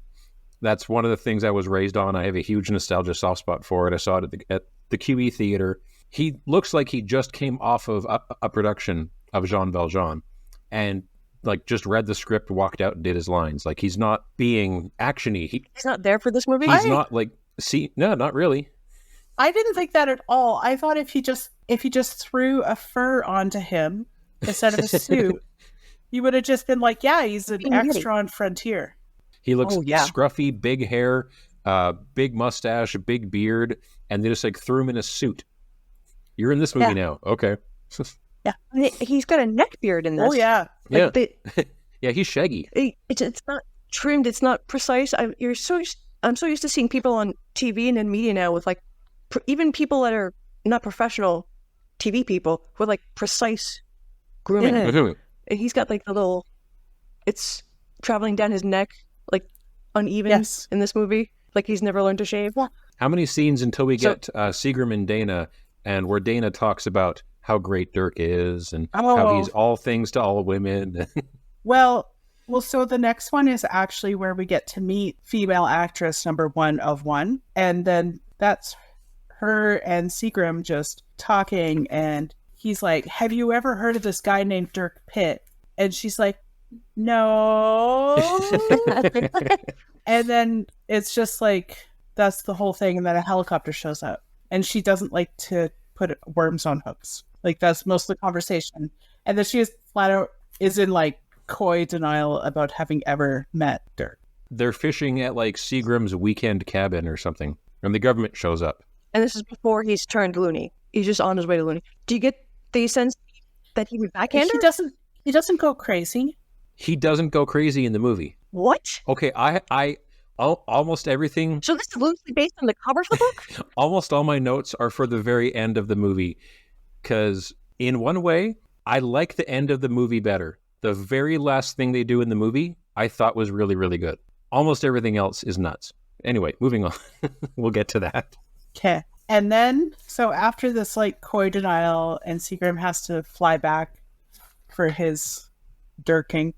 That's one of the things I was raised on. I have a huge nostalgia soft spot for it. I saw it at the QE theater. He looks like he just came off of a production of Jean Valjean and like just read the script, walked out and did his lines. Like, he's not being actiony. He's not there for this movie? He's not like... No, not really. I didn't think that at all. I thought if he just threw a fur onto him instead of a suit, you would have just been like, yeah, he's an extra on Frontier. He looks scruffy, big hair, big mustache, big beard, and they just like threw him in a suit. You're in this movie now. Okay. Yeah. He's got a neck beard in this. Oh, yeah. Yeah. Yeah, he's shaggy. It's not trimmed. It's not precise. I'm so used to seeing people on TV and in media now with like, even people that are not professional TV people with like precise grooming. Mhm. And he's got like the little, it's traveling down his neck, like uneven in this movie. Like he's never learned to shave. How many scenes until we get Seagram and Dana, and where Dana talks about how great Dirk is and how he's all things to all women? Well, so the next one is actually where we get to meet female actress number 1 of 1. And then that's her and Seagram just talking. And he's like, have you ever heard of this guy named Dirk Pitt? And she's like, no. And then it's just like, that's the whole thing. And then a helicopter shows up. And she doesn't like to put worms on hooks. Like, that's most of the conversation. And then she is flat out is in like coy denial about having ever met Dirk. They're fishing at like Seagram's weekend cabin or something, and the government shows up. And this is before he's turned loony. He's just on his way to loony. Do you get the sense that he would backhand her? He doesn't go crazy. He doesn't go crazy in the movie. What? Okay, I almost everything. So this is loosely based on the cover of the book? Almost all my notes are for the very end of the movie, because in one way, I like the end of the movie better. The very last thing they do in the movie, I thought was really, really good. Almost everything else is nuts. Anyway, moving on. We'll get to that. Okay. And then, so after this like coy denial, and Seagram has to fly back for his dirking.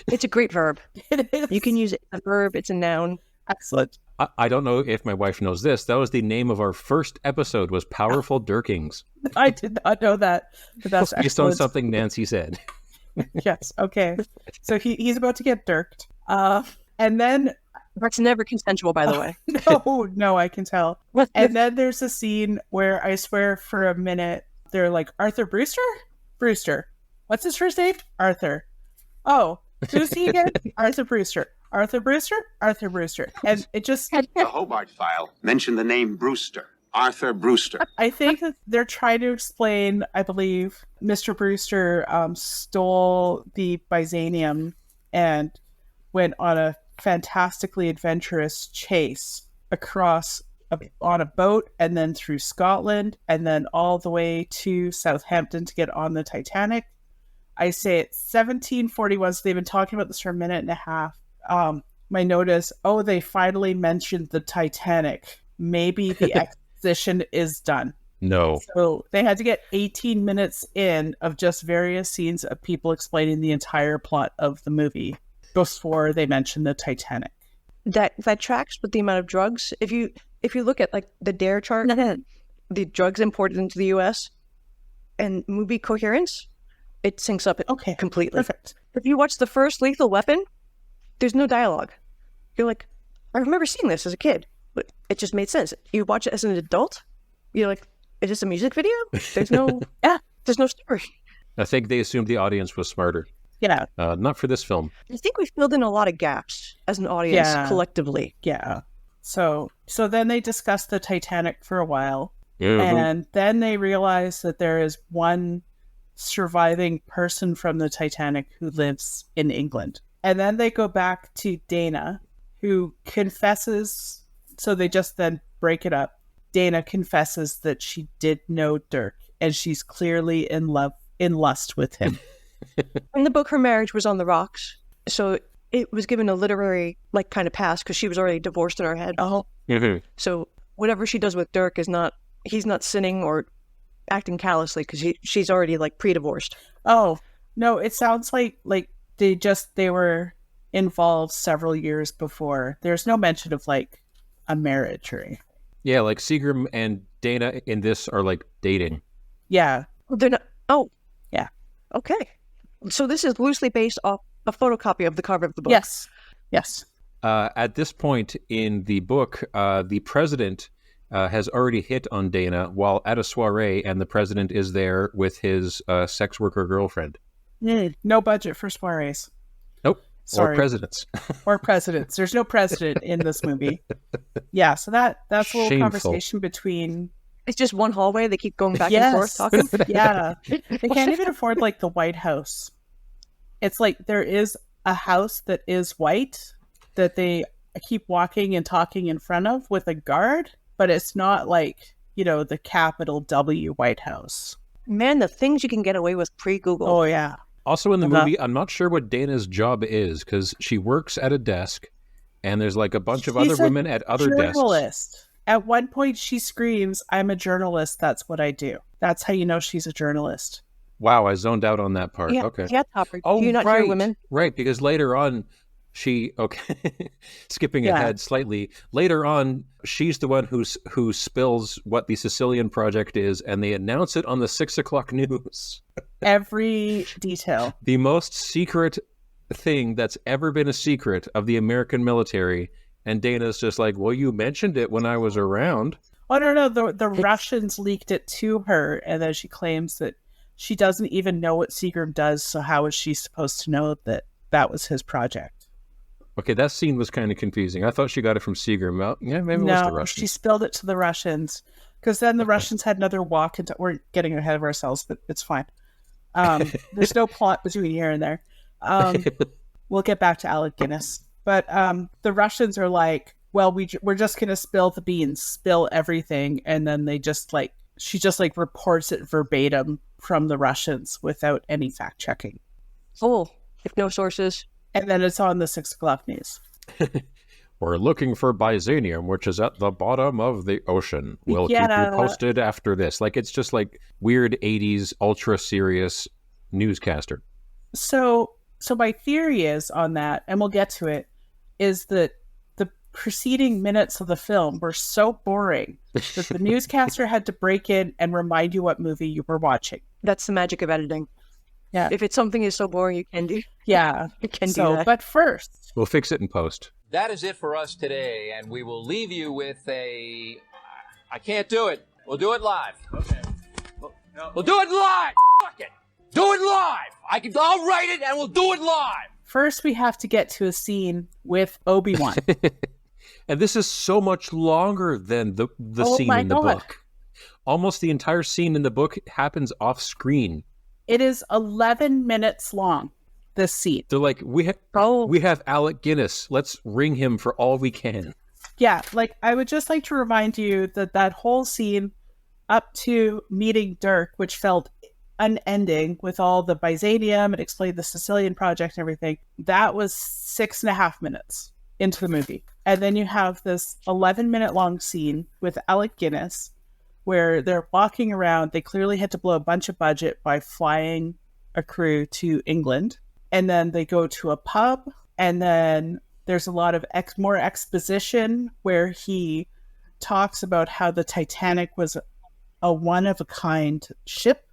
It's a great verb. It is. You can use it as a verb. It's a noun. Excellent. I don't know if my wife knows this. That was the name of our first episode, was Powerful Dirkings. I did not know that. But that's based on excellent. something Nancy said. Yes. Okay. So he's about to get dirked. And then That's never consensual, by the way. No, I can tell. And then there's a scene where I swear for a minute they're like, Arthur Brewster. What's his first name? Arthur. Oh, who's he again? Arthur Brewster. And it just... The Hobart file mentioned the name Brewster. Arthur Brewster. I think that they're trying to explain, I believe, Mr. Brewster stole the Byzanium and went on a fantastically adventurous chase across on a boat, and then through Scotland, and then all the way to Southampton to get on the Titanic. I say it's 1741, so they've been talking about this for a minute and a half. My note is, they finally mentioned the Titanic. Maybe the exposition is done. No. So they had to get 18 minutes in of just various scenes of people explaining the entire plot of the movie before they mentioned the Titanic. That tracks with the amount of drugs. If you look at like the DARE chart, the drugs imported into the U.S. and movie coherence, it syncs up completely. Perfect. If you watch the first Lethal Weapon, there's no dialogue. You're like, I remember seeing this as a kid, but it just made sense. You watch it as an adult, you're like, is this a music video? There's no, there's no story. I think they assumed the audience was smarter. Yeah. Not for this film. I think we filled in a lot of gaps as an audience collectively. Yeah. So then they discuss the Titanic for a while, Mm-hmm. and then they realize that there is one surviving person from the Titanic who lives in England. And then they go back to Dana, who confesses, so they just then break it up. Dana confesses that she did know Dirk, and she's clearly in lust with him. In the book, her marriage was on the rocks, so it was given a literary like kind of pass because she was already divorced in her head. Oh. Mm-hmm. So whatever she does with Dirk he's not sinning or acting callously because she's already like pre-divorced. Oh no, it sounds like they were involved several years before. There's no mention of like a marriage or anything. Yeah, like Seagram and Dana in this are like dating. Yeah. They're not. Oh. Yeah. Okay. So this is loosely based off a photocopy of the cover of the book. Yes. Yes. At this point in the book, the president has already hit on Dana while at a soiree, and the president is there with his sex worker girlfriend. No budget for soirees. Nope. Sorry. Or presidents. Or presidents. There's no president in this movie. Yeah, so that's a little Shameful. conversation between... It's just one hallway. They keep going back and forth talking. Yeah. They can't even afford like the White House. It's like there is a house that is white that they keep walking and talking in front of with a guard, but it's not like, you know, the capital W White House. Man, the things you can get away with pre-Google. Oh, yeah. Also in the movie, I'm not sure what Dana's job is, because she works at a desk, and there's like a bunch of other women at other desks. At one point, she screams, "I'm a journalist. That's what I do." That's how you know she's a journalist. Wow, I zoned out on that part. Yeah, Okay. yeah, Topper. Oh, do you not hear women? Right, because later on, skipping ahead slightly, later on, she's the one who spills what the Sicilian Project is, and they announce it on the 6 o'clock news. Every detail. The most secret thing that's ever been a secret of the American military, and Dana's just like, well, you mentioned it when I was around. Oh, no, the Russians leaked it to her, and then she claims that she doesn't even know what Seagram does, so how is she supposed to know that that was his project? Okay, that scene was kind of confusing. I thought she got it from Seagram. Well, yeah, maybe it was the Russians. She spilled it to the Russians, because then the Russians had another walk into... We're getting ahead of ourselves, but it's fine. There's no plot between here and there. We'll get back to Alec Guinness. But the Russians are like, well, we're just going to spill the beans, spill everything. And then she just reports it verbatim from the Russians without any fact checking. Oh, if no sources. And then it's on the 6 o'clock news. We're looking for Byzanium, which is at the bottom of the ocean. We'll keep you posted after this. Like, it's just like weird 80s ultra serious newscaster. So my theory is on that, and we'll get to it, is that the preceding minutes of the film were so boring that the newscaster had to break in and remind you what movie you were watching. That's the magic of editing. Yeah. If it's something is so boring, you can do. Yeah. You can do that. But first, we'll fix it in post. That is it for us today, and we will leave you with a... I can't do it. We'll do it live. Okay. We'll do it live. Fuck it. Do it live. I'll write it, and we'll do it live. First, we have to get to a scene with Obi-Wan. And this is so much longer than the scene in the book. Almost the entire scene in the book happens off screen. It is 11 minutes long, this scene. They're like, we have Alec Guinness. Let's ring him for all we can. Yeah, like, I would just like to remind you that whole scene up to meeting Dirk, which felt unending with all the Byzanium and explained the Sicilian Project and everything, that was 6.5 minutes into the movie. And then you have this 11-minute long scene with Alec Guinness where they're walking around. They clearly had to blow a bunch of budget by flying a crew to England. And then they go to a pub, and then there's a lot of more exposition where he talks about how the Titanic was a one-of-a-kind ship,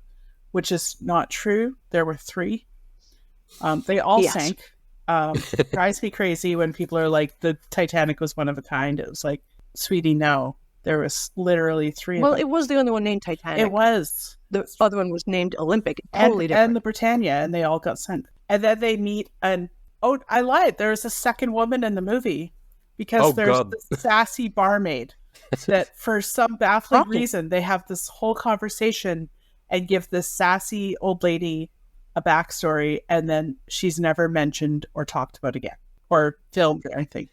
which is not true. There were 3. They all sank. It drives me crazy when people are like, the Titanic was one of a kind. It was like, sweetie, no. There was literally 3 Well, of them. it was the only one named Titanic. It was. The other one was named Olympic. Totally different. And the Britannia, and they all got sunk. And then they meet oh, I lied. There's a second woman in the movie because there's this sassy barmaid that for some baffling reason, they have this whole conversation and give this sassy old lady a backstory, and then she's never mentioned or talked about again or filmed or anything.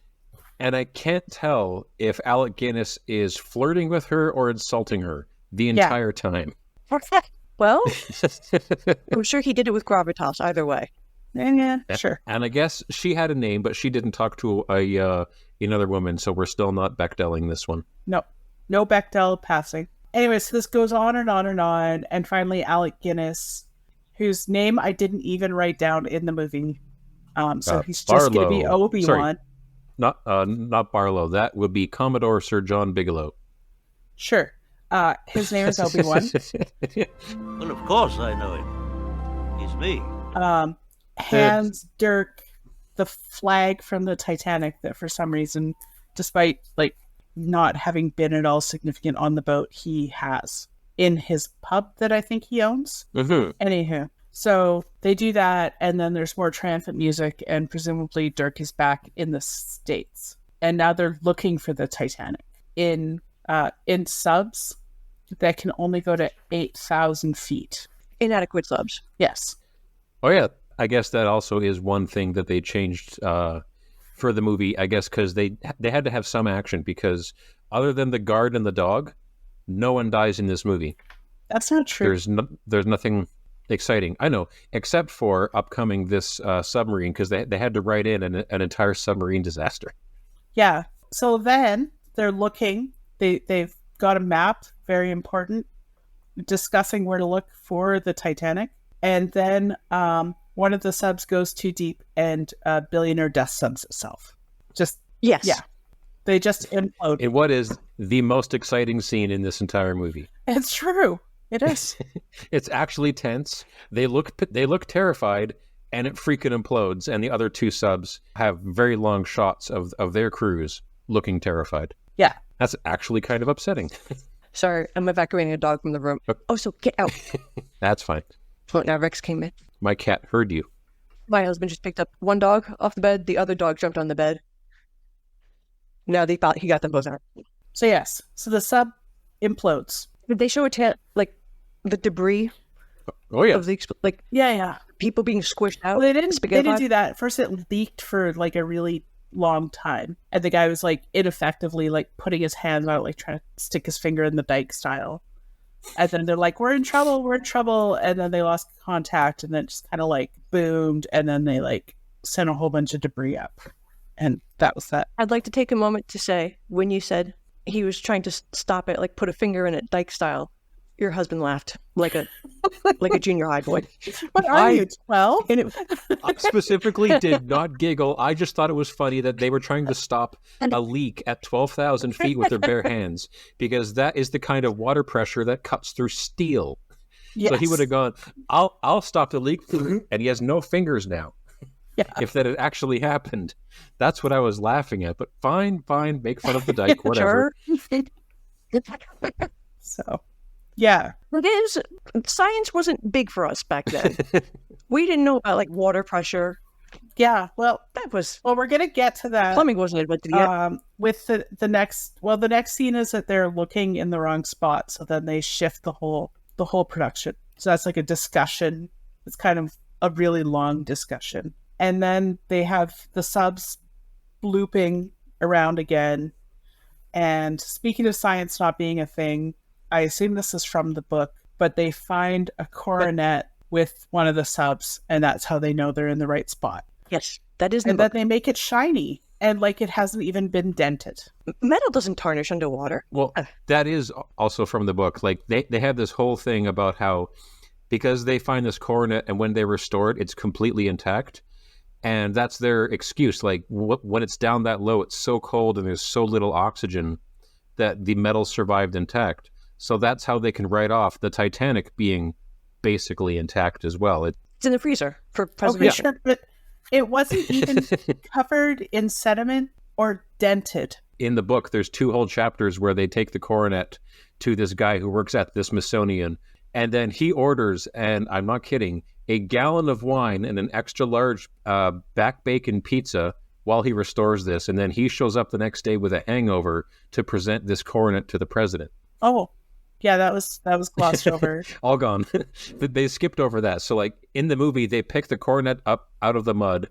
And I can't tell if Alec Guinness is flirting with her or insulting her the entire time. Well, I'm sure he did it with gravitas either way. Yeah, sure. And I guess she had a name, but she didn't talk to another woman, so we're still not Bechdel-ing this one. No Bechdel passing. Anyway, so this goes on and on and on, and finally Alec Guinness, whose name I didn't even write down in the movie. So he's just going to be Obi-Wan. Sorry. Not Barlow. That would be Commodore Sir John Bigelow. Sure. His name is Obi-Wan. Well, of course I know him. He's me. Hands Dirk the flag from the Titanic that for some reason, despite not having been at all significant on the boat, he has in his pub that I think he owns. Mm-hmm. Anywho, So they do that, and then there's more triumphant music, and presumably Dirk is back in the States. And now they're looking for the Titanic in subs that can only go to 8,000 feet. Inadequate subs. Yes. Oh, yeah. I guess that also is one thing that they changed for the movie, I guess, because they had to have some action, because other than the guard and the dog, no one dies in this movie. That's not true. There's nothing exciting. I know, except for upcoming this submarine, because they had to write in an entire submarine disaster. Yeah. So then they're looking. They've got a map, very important, discussing where to look for the Titanic. And then one of the subs goes too deep, and a billionaire death subs itself. Yes. Yeah. They just implode. In what is the most exciting scene in this entire movie. It's true. It is. It's actually tense. They look terrified, and it freaking implodes. And the other two subs have very long shots of their crews looking terrified. Yeah. That's actually kind of upsetting. Sorry, I'm evacuating a dog from the room. Oh, so get out. That's fine. So now Rex came in. My cat heard you. My husband just picked up one dog off the bed. The other dog jumped on the bed. Now they thought he got them both out. So yes. So the sub implodes. Did they show like the debris? Oh yeah. Of the yeah. People being squished out. Well, they didn't do that. First, it leaked for like a really long time, and the guy was like ineffectively like putting his hands out, like trying to stick his finger in the dike style. And then they're like, we're in trouble. And then they lost contact, and then it just kind of like boomed. And then they like sent a whole bunch of debris up. And that was that. I'd like to take a moment to say, when you said he was trying to stop it, like put a finger in it, dike style, your husband laughed like a junior high boy. What are you, 12? I specifically did not giggle. I just thought it was funny that they were trying to stop a leak at 12,000 feet with their bare hands, because that is the kind of water pressure that cuts through steel. Yes. So he would have gone, I'll stop the leak, and he has no fingers now. Yeah. If that had actually happened. That's what I was laughing at. But fine, make fun of the dike, whatever. So, yeah. It is. Science wasn't big for us back then. We didn't know about like water pressure. Yeah, well, we're gonna get to that. Plumbing wasn't invented yet. With the next scene is that they're looking in the wrong spot, so then they shift the whole production. So that's like a discussion. It's kind of a really long discussion. And then they have the subs looping around again. And speaking of science not being a thing, I assume this is from the book, but they find a coronet with one of the subs, and that's how they know they're in the right spot. Yes, that is. And that they make it shiny, and like it hasn't even been dented. Metal doesn't tarnish underwater. Well, that is also from the book. Like they have this whole thing about how, because they find this coronet, and when they restore it, it's completely intact. And that's their excuse. Like when it's down that low, it's so cold and there's so little oxygen that the metal survived intact. So that's how they can write off the Titanic being basically intact as well. It's in the freezer for preservation. Okay, sure, but it wasn't even covered in sediment or dented. In the book, there's 2 whole chapters where they take the coronet to this guy who works at the Smithsonian, and then he orders, and I'm not kidding, a gallon of wine and an extra large back bacon pizza while he restores this. And then he shows up the next day with a hangover to present this coronet to the president. Oh, yeah, that was glossed over. All gone. They skipped over that. So like in the movie, they pick the coronet up out of the mud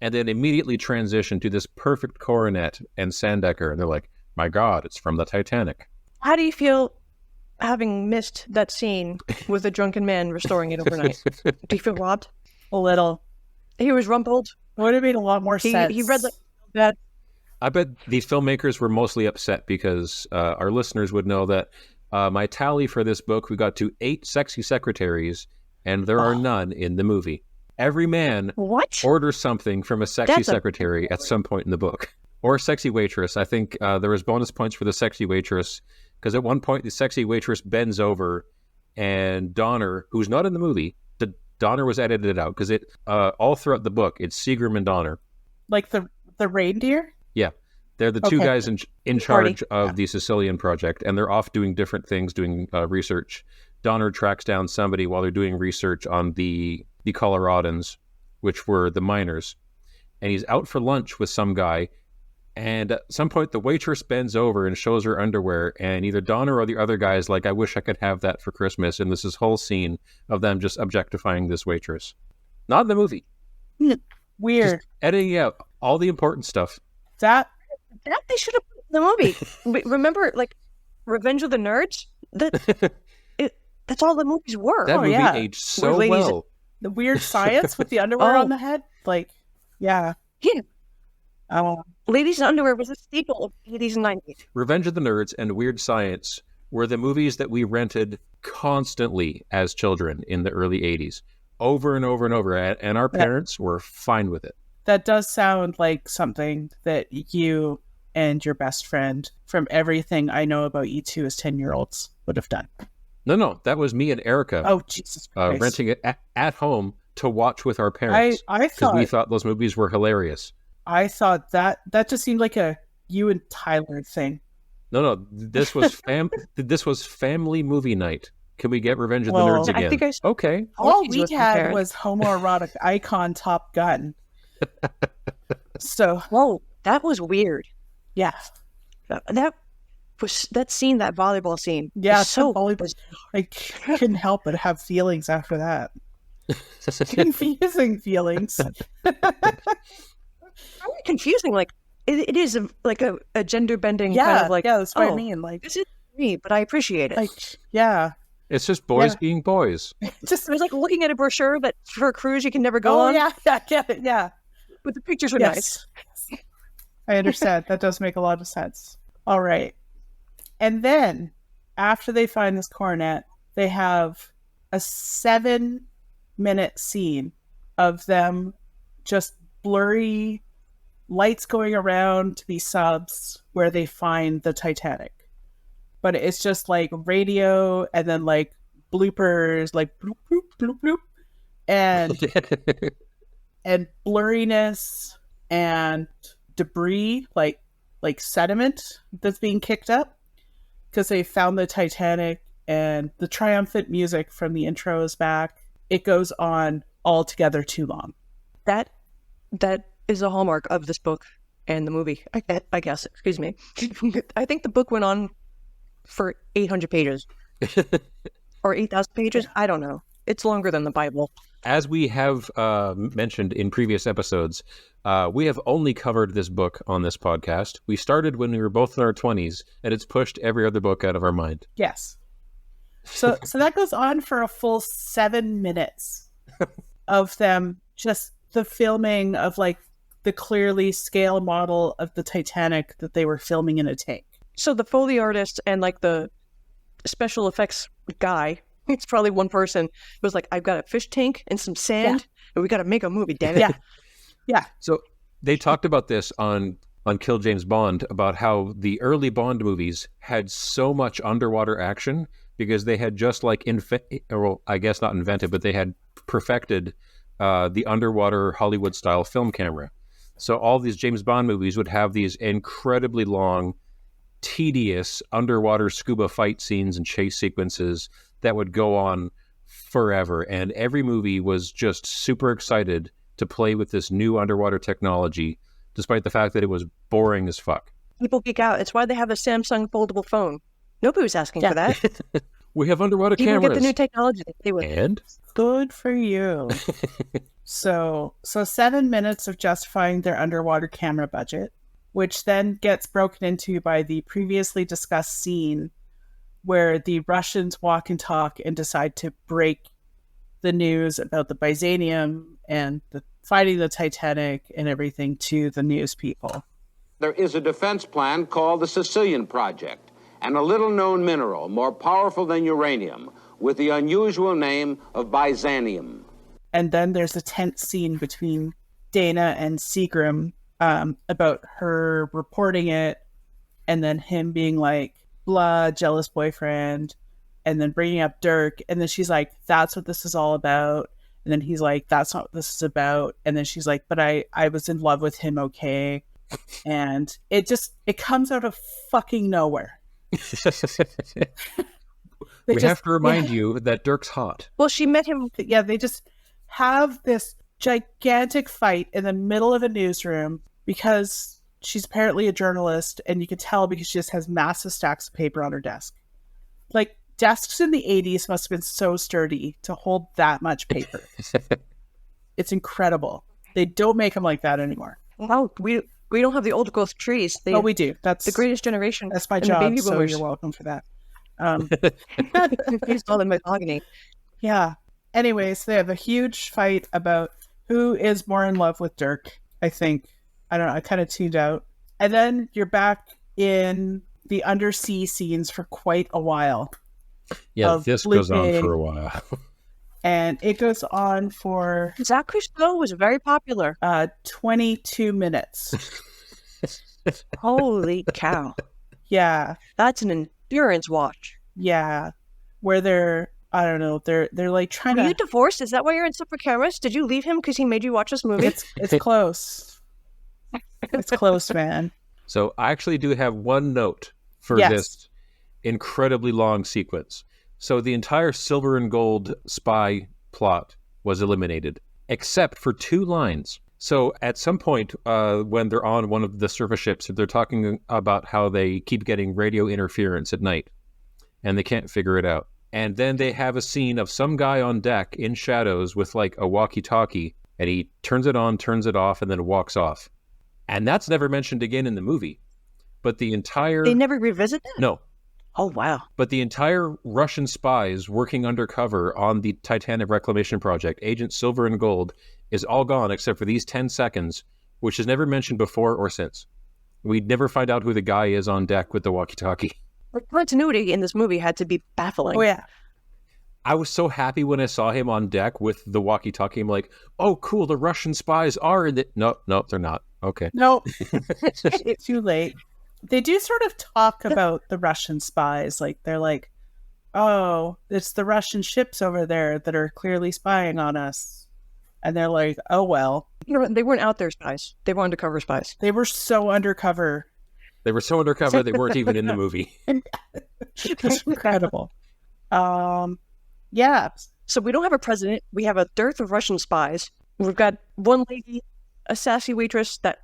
and then immediately transition to this perfect coronet and Sandecker. And they're like, my God, it's from the Titanic. How do you feel having missed that scene with a drunken man restoring it overnight? Do you feel robbed? A little. He was rumpled. It would have made a lot more sense. He read that. I bet the filmmakers were mostly upset because our listeners would know that my tally for this book, we got to 8 sexy secretaries, and there are none in the movie. Every man orders something from a sexy secretary at some point in the book. Or a sexy waitress. I think there was bonus points for the sexy waitress, because at one point the sexy waitress bends over, and Donner, who's not in the movie, Donner was edited out, because it all throughout the book, it's Seagram and Donner. Like the reindeer? Yeah. They're the two guys in charge of the Sicilian project, and they're off doing different things, doing research. Donner tracks down somebody while they're doing research on the Coloradans, which were the miners. And he's out for lunch with some guy. And at some point, the waitress bends over and shows her underwear. And either Donner or the other guy is like, I wish I could have that for Christmas. And there's this whole scene of them just objectifying this waitress. Not in the movie. Weird. Just editing out all the important stuff. That they should have put in the movie. Remember, like, Revenge of the Nerds? That's all the movies were. That movie aged so well. The weird science with the underwear on the head? Like, yeah. Yeah. Ladies in Underwear was a staple of the 80s and 90s. Revenge of the Nerds and Weird Science were the movies that we rented constantly as children in the early 80s. Over and over and over. And our parents were fine with it. That does sound like something that you and your best friend, from everything I know about you two as 10-year-olds, would have done. No. That was me and Erica. Oh, Jesus Christ. Renting it at home to watch with our parents. I thought... we thought those movies were hilarious. I thought that just seemed like a you and Tyler thing. No. This was this was family movie night. Can we get Revenge of the Nerds again? I think okay. All we had was homoerotic icon Top Gun. So, whoa, that was weird. Yeah, that scene, that volleyball scene. Yeah, was so volleyball. I couldn't help but have feelings after that. Confusing feelings. Really confusing. Like it is like a gender bending kind of like. Yeah, that's what I mean. Like, this is me, but I appreciate it. Like, yeah. It's just boys being boys. Just it was like looking at a brochure that for a cruise you can never go on. Yeah, I get it. Yeah, but the pictures were nice. I understand. That does make a lot of sense. All right, and then after they find this coronet, they have a 7-minute scene of them just blurry lights going around to be subs where they find the Titanic. But it's just like radio and then like bloopers, like bloop, bloop, bloop, bloop, and blurriness and debris, like sediment that's being kicked up because they found the Titanic, and the triumphant music from the intro is back. It goes on altogether too long. That is a hallmark of this book and the movie, I guess. Excuse me. I think the book went on for 800 pages or 8,000 pages. I don't know. It's longer than the Bible. As we have mentioned in previous episodes, we have only covered this book on this podcast. We started when we were both in our 20s, and it's pushed every other book out of our mind. Yes. So that goes on for a full 7 minutes of them, just the filming of like the clearly scale model of the Titanic that they were filming in a tank. So the Foley artist and like the special effects guy, it's probably one person, was like, I've got a fish tank and some sand, and we got to make a movie, damn it. Yeah. So they talked about this on Kill James Bond, about how the early Bond movies had so much underwater action because they had just like, well, I guess not invented, but they had perfected the underwater Hollywood-style film camera. So all these James Bond movies would have these incredibly long, tedious underwater scuba fight scenes and chase sequences that would go on forever. And every movie was just super excited to play with this new underwater technology, despite the fact that it was boring as fuck. People geek out. It's why they have a Samsung foldable phone. Nobody was asking for that. We have underwater cameras. People get the new technology to play with. And? Good for you. So 7 minutes of justifying their underwater camera budget, which then gets broken into by the previously discussed scene where the Russians walk and talk and decide to break the news about the Byzanium and the fighting the Titanic and everything to the news people. There is a defense plan called the Sicilian Project, and a little-known mineral more powerful than uranium with the unusual name of Byzanium. And then there's a tense scene between Dana and Seagram about her reporting it, and then him being like, blah, jealous boyfriend, and then bringing up Dirk, and then she's like, that's what this is all about. And then he's like, that's not what this is about. And then she's like, but I was in love with him, okay? And it comes out of fucking nowhere. We have to remind you that Dirk's hot. Well, she met him. Yeah, they just have this gigantic fight in the middle of a newsroom because she's apparently a journalist, and you can tell because she just has massive stacks of paper on her desk. Like, desks in the 80s must have been so sturdy to hold that much paper. It's incredible. They don't make them like that anymore. Well, we don't have the old growth trees. Oh, we do. That's the greatest generation. That's my and job, the baby so boomers. you're welcome for that. He's all in mahogany. Yeah. Anyways, they have a huge fight about who is more in love with Dirk, I think. I don't know. I kind of tuned out. And then you're back in the undersea scenes for quite a while. Yeah, this goes on for a while. And it goes on for... Jacques Cousteau was very popular. 22 minutes. Holy cow. Yeah. That's an endurance watch. Yeah. Where they're, I don't know, they're like trying to... Are to... you divorced? Is that why you're in separate cameras? Did you leave him because he made you watch this movie? It's close. It's close, man. So I actually do have one note for this incredibly long sequence. So the entire silver and gold spy plot was eliminated, except for 2 lines. So at some point, when they're on one of the surface ships, they're talking about how they keep getting radio interference at night, and they can't figure it out. And then they have a scene of some guy on deck in shadows with like a walkie-talkie, and he turns it on, turns it off, and then walks off. And that's never mentioned again in the movie. But the entire... They never revisit that? No. Oh, wow. But the entire Russian spies working undercover on the Titanic reclamation project, Agent Silver and Gold, is all gone except for these 10 seconds, which is never mentioned before or since. We'd never find out who the guy is on deck with the walkie-talkie. The continuity in this movie had to be baffling. Oh, yeah. I was so happy when I saw him on deck with the walkie-talkie. I'm like, oh, cool, the Russian spies are in it. No, they're not. Okay. No, it's too late. They do sort of talk about the Russian spies. Like, they're like, oh, it's the Russian ships over there that are clearly spying on us. And they're like, oh, well. You know, they weren't out there spies. They were undercover spies. They were so undercover. They were so undercover, they weren't even in the movie. It's incredible. Yeah. So we don't have a president. We have a dearth of Russian spies. We've got one lady, a sassy waitress that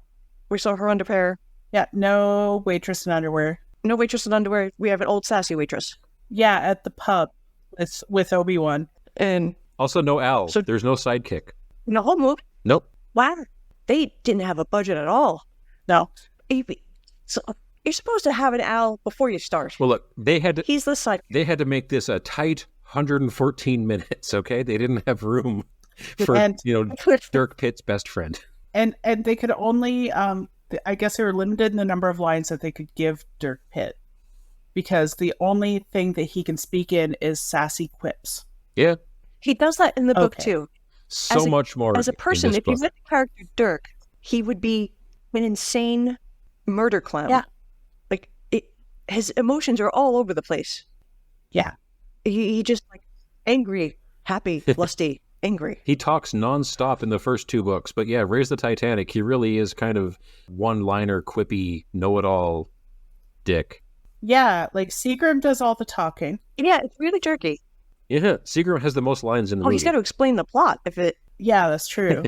we saw her underwear. Yeah, no waitress in underwear. No waitress in underwear. We have an old sassy waitress. Yeah, at the pub. It's with Obi-Wan. And also no Al. So there's no sidekick. In the whole movie? Nope. Wow. They didn't have a budget at all. No. So you're supposed to have an Al before you start. Well, look, they had to... He's the sidekick. They had to make this a tight 114 minutes, okay? They didn't have room for, Dirk Pitt's best friend. And they could only... I guess they were limited in the number of lines that they could give Dirk Pitt, because the only thing that he can speak in is sassy quips. Yeah. He does that in the book too. So much more. As a person, if you met the character Dirk, he would be an insane murder clown. Yeah. Like, his emotions are all over the place. Yeah. He just like angry, happy, lusty. Angry. He talks nonstop in the first 2 books, but yeah, Raise the Titanic, he really is kind of one-liner, quippy, know-it-all dick. Yeah, like Seagram does all the talking. Yeah, it's really jerky. Yeah, Seagram has the most lines in the movie. He's got to explain the plot if it... Yeah, that's true.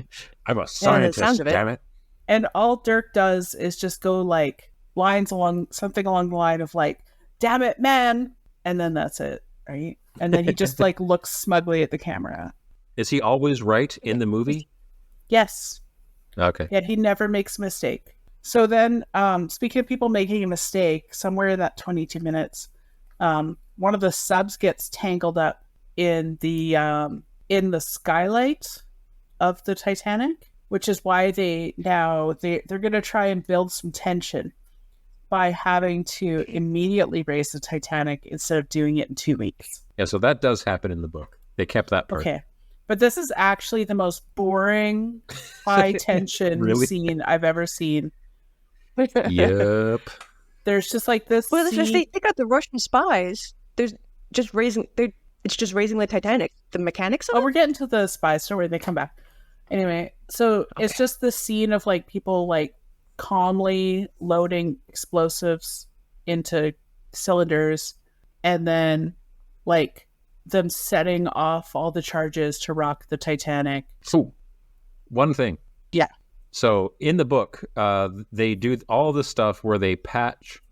I'm a scientist, damn it. And all Dirk does is just go like something along the line of like, damn it, man. And then that's it, right? And then he just like looks smugly at the camera. Is he always right in the movie? Yes. Okay. Yet he never makes a mistake. So then, speaking of people making a mistake, somewhere in that 22 minutes, one of the subs gets tangled up in the skylight of the Titanic, which is why they're going to try and build some tension by having to immediately raise the Titanic instead of doing it in 2 weeks. Yeah, so that does happen in the book. They kept that part. Okay. But this is actually the most boring, high-tension scene I've ever seen. Yep. There's just like this. Well, they got the Russian spies. It's just raising the Titanic. The mechanics of it? We're getting to the spies. Don't worry, they come back. Anyway, so it's just this scene of like people like calmly loading explosives into cylinders, and then like them setting off all the charges to rock the Titanic. So, one thing. Yeah. So in the book, they do all the stuff where they patch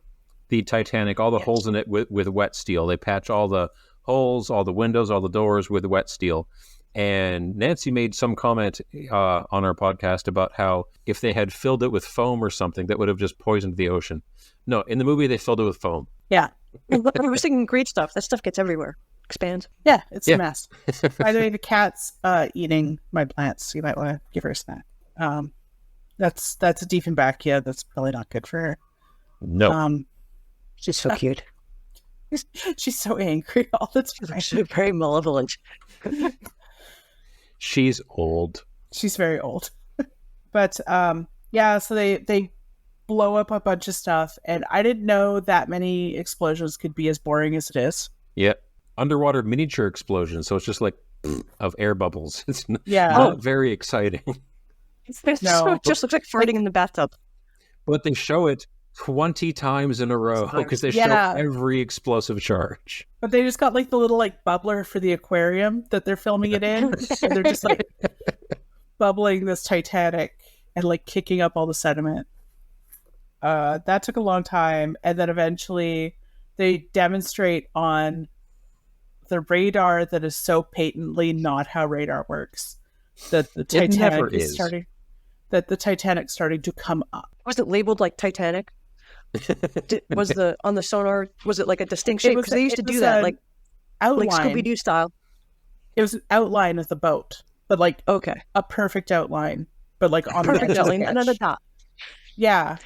the Titanic, all the holes in it with wet steel. They patch all the holes, all the windows, all the doors with wet steel. And Nancy made some comment on our podcast about how if they had filled it with foam or something, that would have just poisoned the ocean. No, in the movie, they filled it with foam. Yeah. I was thinking great stuff. That stuff gets everywhere. Expands. Yeah, it's a mess. By the way, the cat's eating my plants. You might want to give her a snack. That's a Diefenbach. Yeah, that's probably not good for her. No. She's so cute. She's so angry all the time. She's very malevolent. She's old. She's very old. But yeah, so they blow up a bunch of stuff, and I didn't know that many explosions could be as boring as it is. Yeah. Underwater miniature explosions, so it's just like of air bubbles. It's not very exciting. So it just looks like farting in the bathtub. But they show it 20 times in a row because they show every explosive charge. But they just got like the little like bubbler for the aquarium that they're filming it in. And they're just like bubbling this Titanic and like kicking up all the sediment. That took a long time. And then eventually they demonstrate on the radar that is so patently not how radar works. That the Titanic the Titanic's starting to come up. Was it labeled like Titanic? Was on the sonar, was it like a distinct shape? Because they used to do that, like outline. Like Scooby-Doo style. It was an outline of the boat, but like a perfect outline, but like on the edge outline and on the top. Yeah,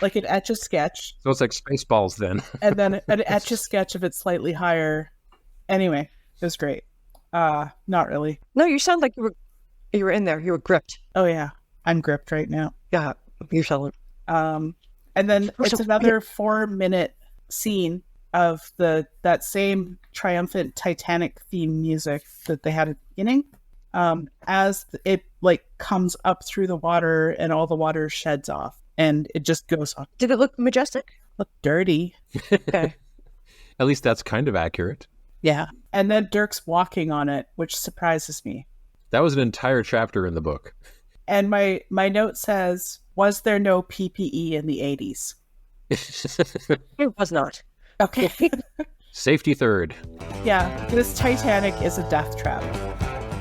like an etch-a-sketch. So it's like Spaceballs then. And then an etch-a-sketch of it slightly higher. Anyway, it was great. Not really. No, you sound like you were in there. You were gripped. Oh yeah, I'm gripped right now. Yeah, you're selling. And then it's another 4-minute scene of that same triumphant Titanic theme music that they had at the beginning. As it like comes up through the water and all the water sheds off and it just goes off. Did it look majestic? Look dirty. Okay. At least that's kind of accurate. Yeah. And then Dirk's walking on it, which surprises me. That was an entire chapter in the book. And my note says, was there no PPE in the 80s? It was not. Okay. Safety third. Yeah. This Titanic is a death trap.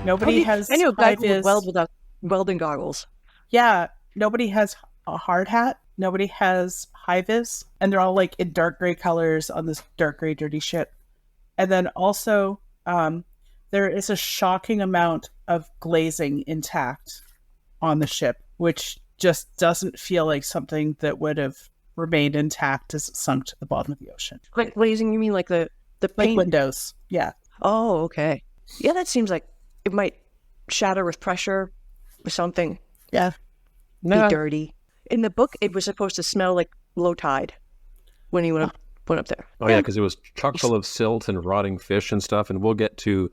Nobody has... I knew a guy who would weld without welding goggles. Yeah. Nobody has a hard hat. Nobody has high-vis. And they're all like in dark gray colors on this dark gray dirty ship. And then also, there is a shocking amount of glazing intact on the ship, which just doesn't feel like something that would have remained intact as it sunk to the bottom of the ocean. Like glazing, you mean like the paint? Like windows, yeah. Oh, okay. Yeah, that seems like it might shatter with pressure or something. Yeah. Be dirty. In the book, it was supposed to smell like low tide when he went up there. Oh yeah, because it was chock full of silt and rotting fish and stuff. And we'll get to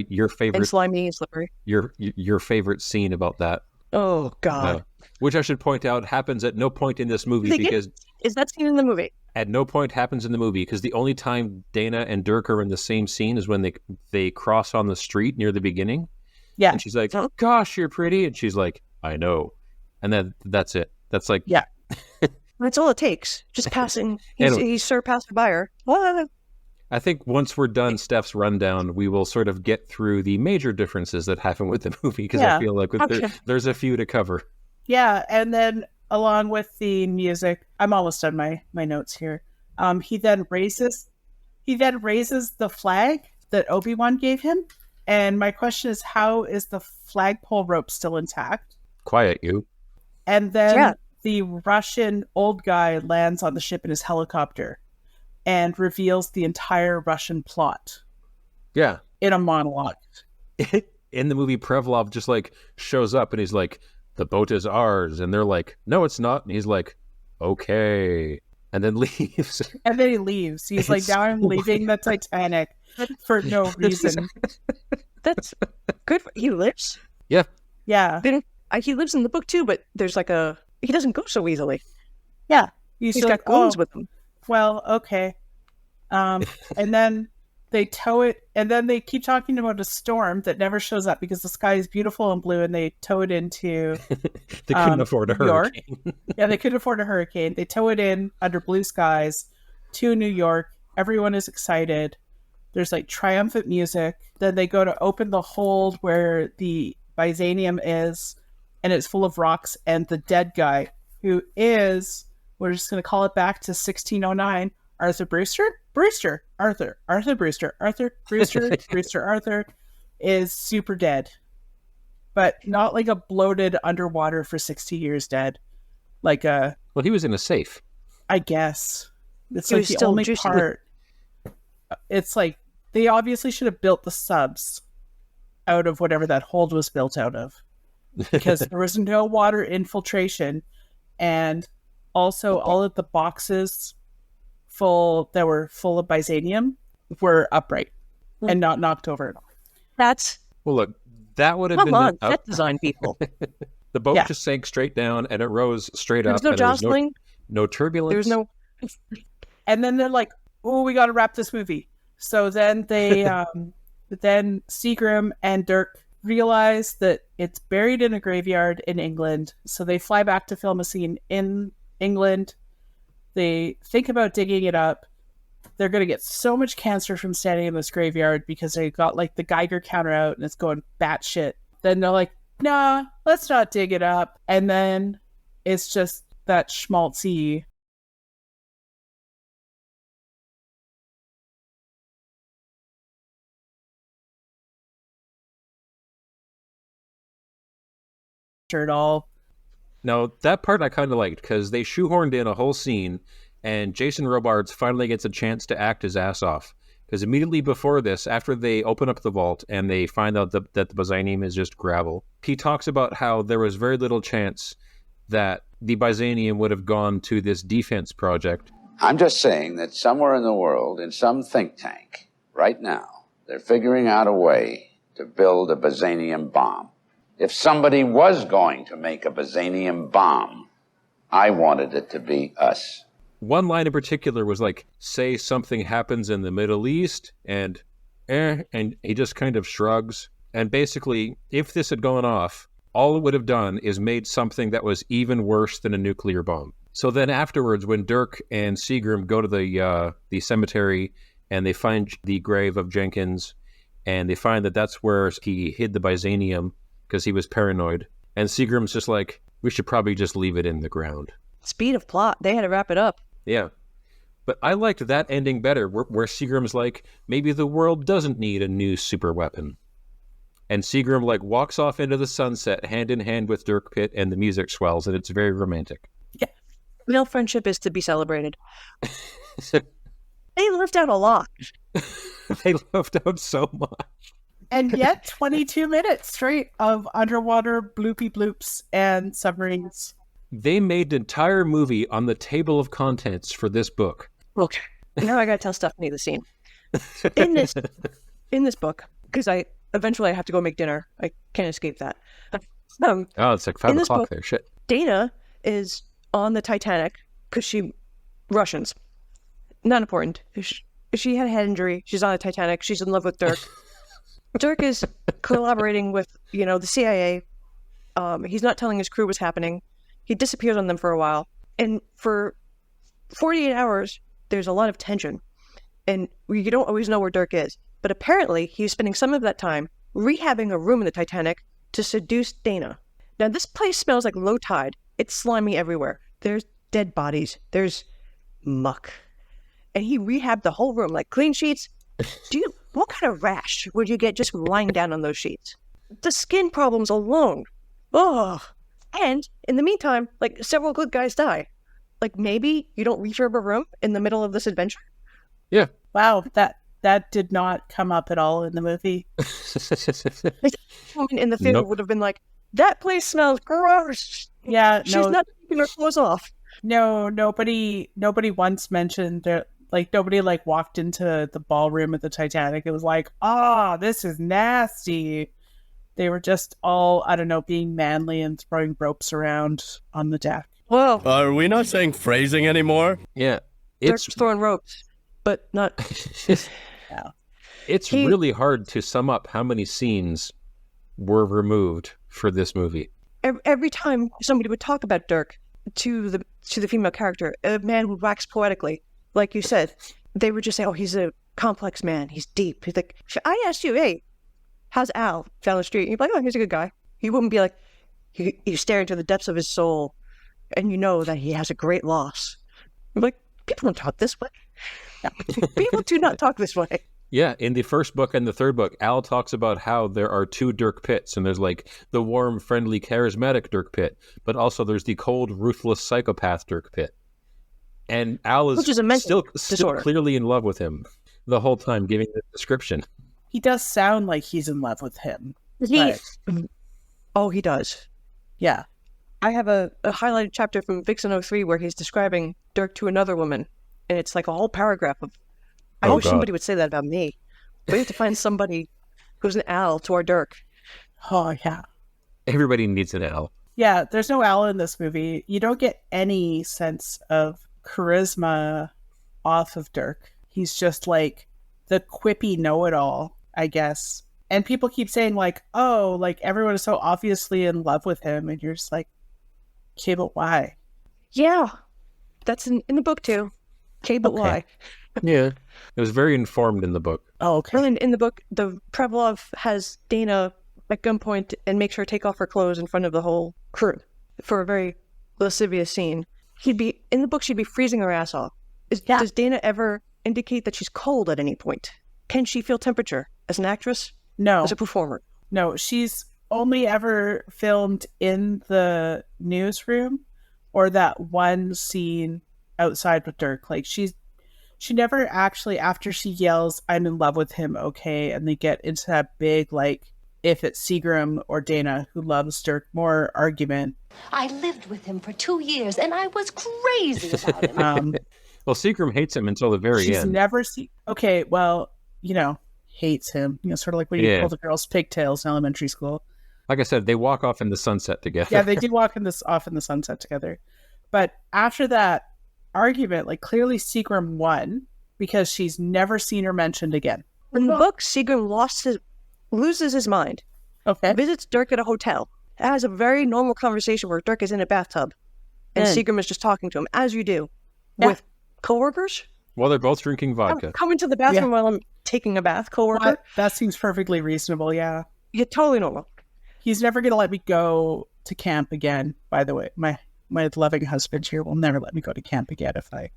your favorite, and slimy and slippery. Your favorite scene about that. Oh God! Which I should point out happens at no point in this movie because is that scene in the movie? At no point happens in the movie because the only time Dana and Dirk are in the same scene is when they cross on the street near the beginning. Yeah, and she's like, "Oh gosh, you're pretty," and she's like, "I know," and then that's it. That's like That's all it takes. Just passing. He's Sir Passerby. What? I think once we're done Steph's rundown, we will sort of get through the major differences that happen with the movie because I feel like there's a few to cover. Yeah, and then along with the music, I'm almost done my notes here. He then raises the flag that Obi-Wan gave him, and my question is, how is the flagpole rope still intact? Quiet, you. And then the Russian old guy lands on the ship in his helicopter and reveals the entire Russian plot. Yeah. In a monologue. In the movie, Prevlov just like shows up and he's like, "The boat is ours." And they're like, "No, it's not." And he's like, "Okay." And then leaves. And then he leaves. He's like, "Now I'm leaving the Titanic for no reason." That's good. He lives? Yeah. Yeah. He lives in the book too, but there's like he doesn't go so easily. Yeah. He's got goons with him. Well, okay. And then they tow it, and then they keep talking about a storm that never shows up because the sky is beautiful and blue, and they tow it into They couldn't afford a New York. hurricane. Yeah, they couldn't afford a hurricane. They tow it in under blue skies to New York. Everyone is excited. There's like triumphant music. Then they go to open the hold where the Byzanium is, and it's full of rocks, and the dead guy, who is, we're just going to call it back to 1609, Arthur Brewster, Arthur Brewster, is super dead. But not like a bloated underwater for 60 years dead. Like a... Well, he was in a safe. I guess. It's He like was the still only juicy. part. It's like, they obviously should have built the subs out of whatever that hold was built out of. Because there was no water infiltration. And also all of the boxes that were full of Byzanium were upright and not knocked over at all. That's... Well, look, that would have Come been on, set design people. The boat Yeah. just sank straight down, and it rose straight There up. was no and there jostling. no turbulence. There was no... And then they're like, oh, we got to wrap this movie. So then they, then Seagram and Dirk realize that it's buried in a graveyard in England. So they fly back to film a scene in England. They think about digging it up. They're going to get so much cancer from standing in this graveyard because they got like the Geiger counter out and it's going batshit. Then they're like, nah, let's not dig it up. And then it's just that schmaltzy at all. No, that part I kind of liked because they shoehorned in a whole scene, and Jason Robards finally gets a chance to act his ass off. Because immediately before this, after they open up the vault and they find out that the Byzanium is just gravel, he talks about how there was very little chance that the Byzanium would have gone to this defense project. I'm just saying that somewhere in the world, in some think tank, right now, they're figuring out a way to build a Byzanium bomb. If somebody was going to make a Byzanium bomb, I wanted it to be us. One line in particular was like, say something happens in the Middle East, and he just kind of shrugs. And basically, if this had gone off, all it would have done is made something that was even worse than a nuclear bomb. So then afterwards, when Dirk and Seagram go to the cemetery and they find the grave of Jenkins, and they find that that's where he hid the Byzanium because he was paranoid. And Seagram's just like, we should probably just leave it in the ground. Speed of plot. They had to wrap it up. Yeah. But I liked that ending better, where Seagram's like, maybe the world doesn't need a new super weapon. And Seagram like walks off into the sunset, hand in hand with Dirk Pitt, and the music swells, and it's very romantic. Yeah. Real friendship is to be celebrated. They left out a lot. They left out so much. And yet 22 minutes straight of underwater bloopy bloops and submarines. They made an entire movie on the table of contents for this book. Okay. Now I gotta tell Stephanie the scene. In this book, because I eventually have to go make dinner. I can't escape that. Oh, it's like 5 o'clock book, there. Shit. Dana is on the Titanic because Russians. Not important. She had a head injury. She's on the Titanic. She's in love with Dirk. Dirk is collaborating with, the CIA. He's not telling his crew what's happening. He disappears on them for a while. And for 48 hours, there's a lot of tension. And you don't always know where Dirk is. But apparently, he's spending some of that time rehabbing a room in the Titanic to seduce Dana. Now, this place smells like low tide. It's slimy everywhere. There's dead bodies. There's muck. And he rehabbed the whole room, like clean sheets. What kind of rash would you get just lying down on those sheets? The skin problems alone. Oh. And in the meantime, like several good guys die. Like maybe you don't refurb a room in the middle of this adventure. Yeah. Wow, that did not come up at all in the movie. Like, woman in the theater would have been like, that place smells gross. Yeah, She's not taking her clothes off. No, nobody once mentioned that. Like, nobody, walked into the ballroom at the Titanic. It was like, this is nasty. They were just all, I don't know, being manly and throwing ropes around on the deck. Whoa. Are we not saying phrasing anymore? Yeah. Dirk's throwing ropes, but not... Yeah. It's really hard to sum up how many scenes were removed for this movie. Every time somebody would talk about Dirk to the female character, a man would wax poetically, like you said. They would just say, "Oh, he's a complex man. He's deep." He's like, "I asked you, hey, how's Al down the street?" And you'd be like, "Oh, he's a good guy." He wouldn't be like, you stare into the depths of his soul, and you know that he has a great loss. I'm like, people don't talk this way. People do not talk this way. Yeah, in the first book and the third book, Al talks about how there are two Dirk Pitts, and there's like the warm, friendly, charismatic Dirk Pitt, but also there's the cold, ruthless, psychopath Dirk Pitt. And Al is still clearly in love with him the whole time, giving the description. He does sound like he's in love with him. Oh, he does. Yeah. I have a highlighted chapter from Vixen 03 where he's describing Dirk to another woman, and it's like a whole paragraph of, I wish somebody would say that about me. We have to find somebody who's an Al to our Dirk. Oh, yeah. Everybody needs an Al. Yeah, there's no Al in this movie. You don't get any sense of charisma off of Dirk. He's just like the quippy know-it-all, I guess. And people keep saying like, oh, like everyone is so obviously in love with him. And you're just like, okay, but why? Yeah, that's in the book too. Okay, but why? Yeah, it was very informed in the book. Oh, okay. Early in the book, the Prevolov has Dana at gunpoint and makes her take off her clothes in front of the whole crew for a very lascivious scene. She'd be freezing her ass off. Does Dana ever indicate that she's cold at any point? Can she feel temperature as an actress? No. As a performer? No, she's only ever filmed in the newsroom or that one scene outside with Dirk. Like she never actually, after she yells, "I'm in love with him," okay, and they get into that big, like, if it's Seagram or Dana who loves Dirk more argument. I lived with him for 2 years, and I was crazy about him. Well, Seagram hates him until the very she's end. Never seen. Okay, well, hates him. Sort of like when you pull the girls' pigtails in elementary school. Like I said, they walk off in the sunset together. Yeah, they do walk off in the sunset together. But after that argument, like clearly Seagram won because she's never seen her mentioned again. In the book, Seagram loses his mind. Okay. Visits Dirk at a hotel. Has a very normal conversation where Dirk is in a bathtub. And Seagram is just talking to him, as you do, with coworkers. Well, they're both drinking vodka. I'm coming to the bathroom while I'm taking a bath, coworker. That seems perfectly reasonable, yeah. Yeah, totally normal. He's never going to let me go to camp again, by the way. My loving husband here will never let me go to camp again if I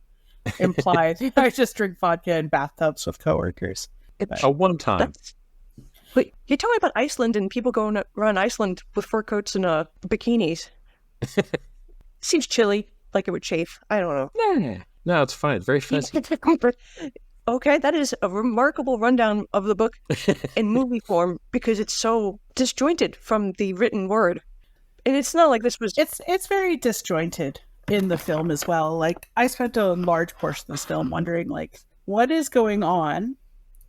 imply I just drink vodka in bathtubs with coworkers. A one time. Wait, you told me about Iceland and people going around Iceland with fur coats and bikinis. Seems chilly, like it would chafe. I don't know. No, it's fine. It's very fancy. Okay, that is a remarkable rundown of the book in movie form because it's so disjointed from the written word. And it's not like this was... It's very disjointed in the film as well. Like, I spent a large portion of this film wondering, like, what is going on?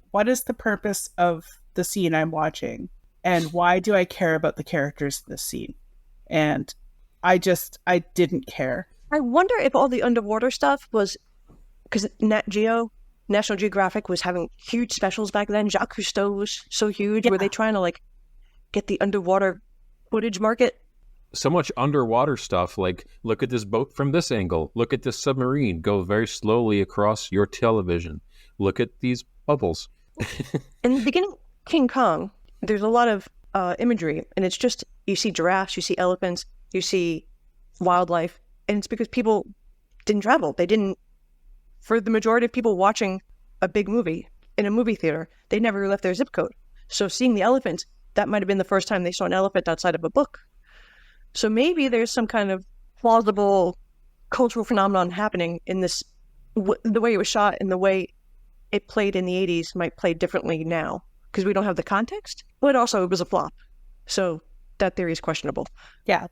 What is the purpose of the scene I'm watching? And why do I care about the characters in this scene? And I didn't care. I wonder if all the underwater stuff was... Because National Geographic was having huge specials back then. Jacques Cousteau was so huge. Yeah. Were they trying to, like, get the underwater footage market? So much underwater stuff, like, look at this boat from this angle. Look at this submarine go very slowly across your television. Look at these bubbles. In the beginning, King Kong, there's a lot of imagery, and it's just, you see giraffes, you see elephants, you see wildlife, and it's because people didn't travel. They didn't, for the majority of people watching a big movie in a movie theater, they never left their zip code. So seeing the elephant, that might have been the first time they saw an elephant outside of a book. So maybe there's some kind of plausible cultural phenomenon happening in this, the way it was shot and the way it played in the 80s might play differently now because we don't have the context, but also it was a flop. So that theory is questionable. Yeah.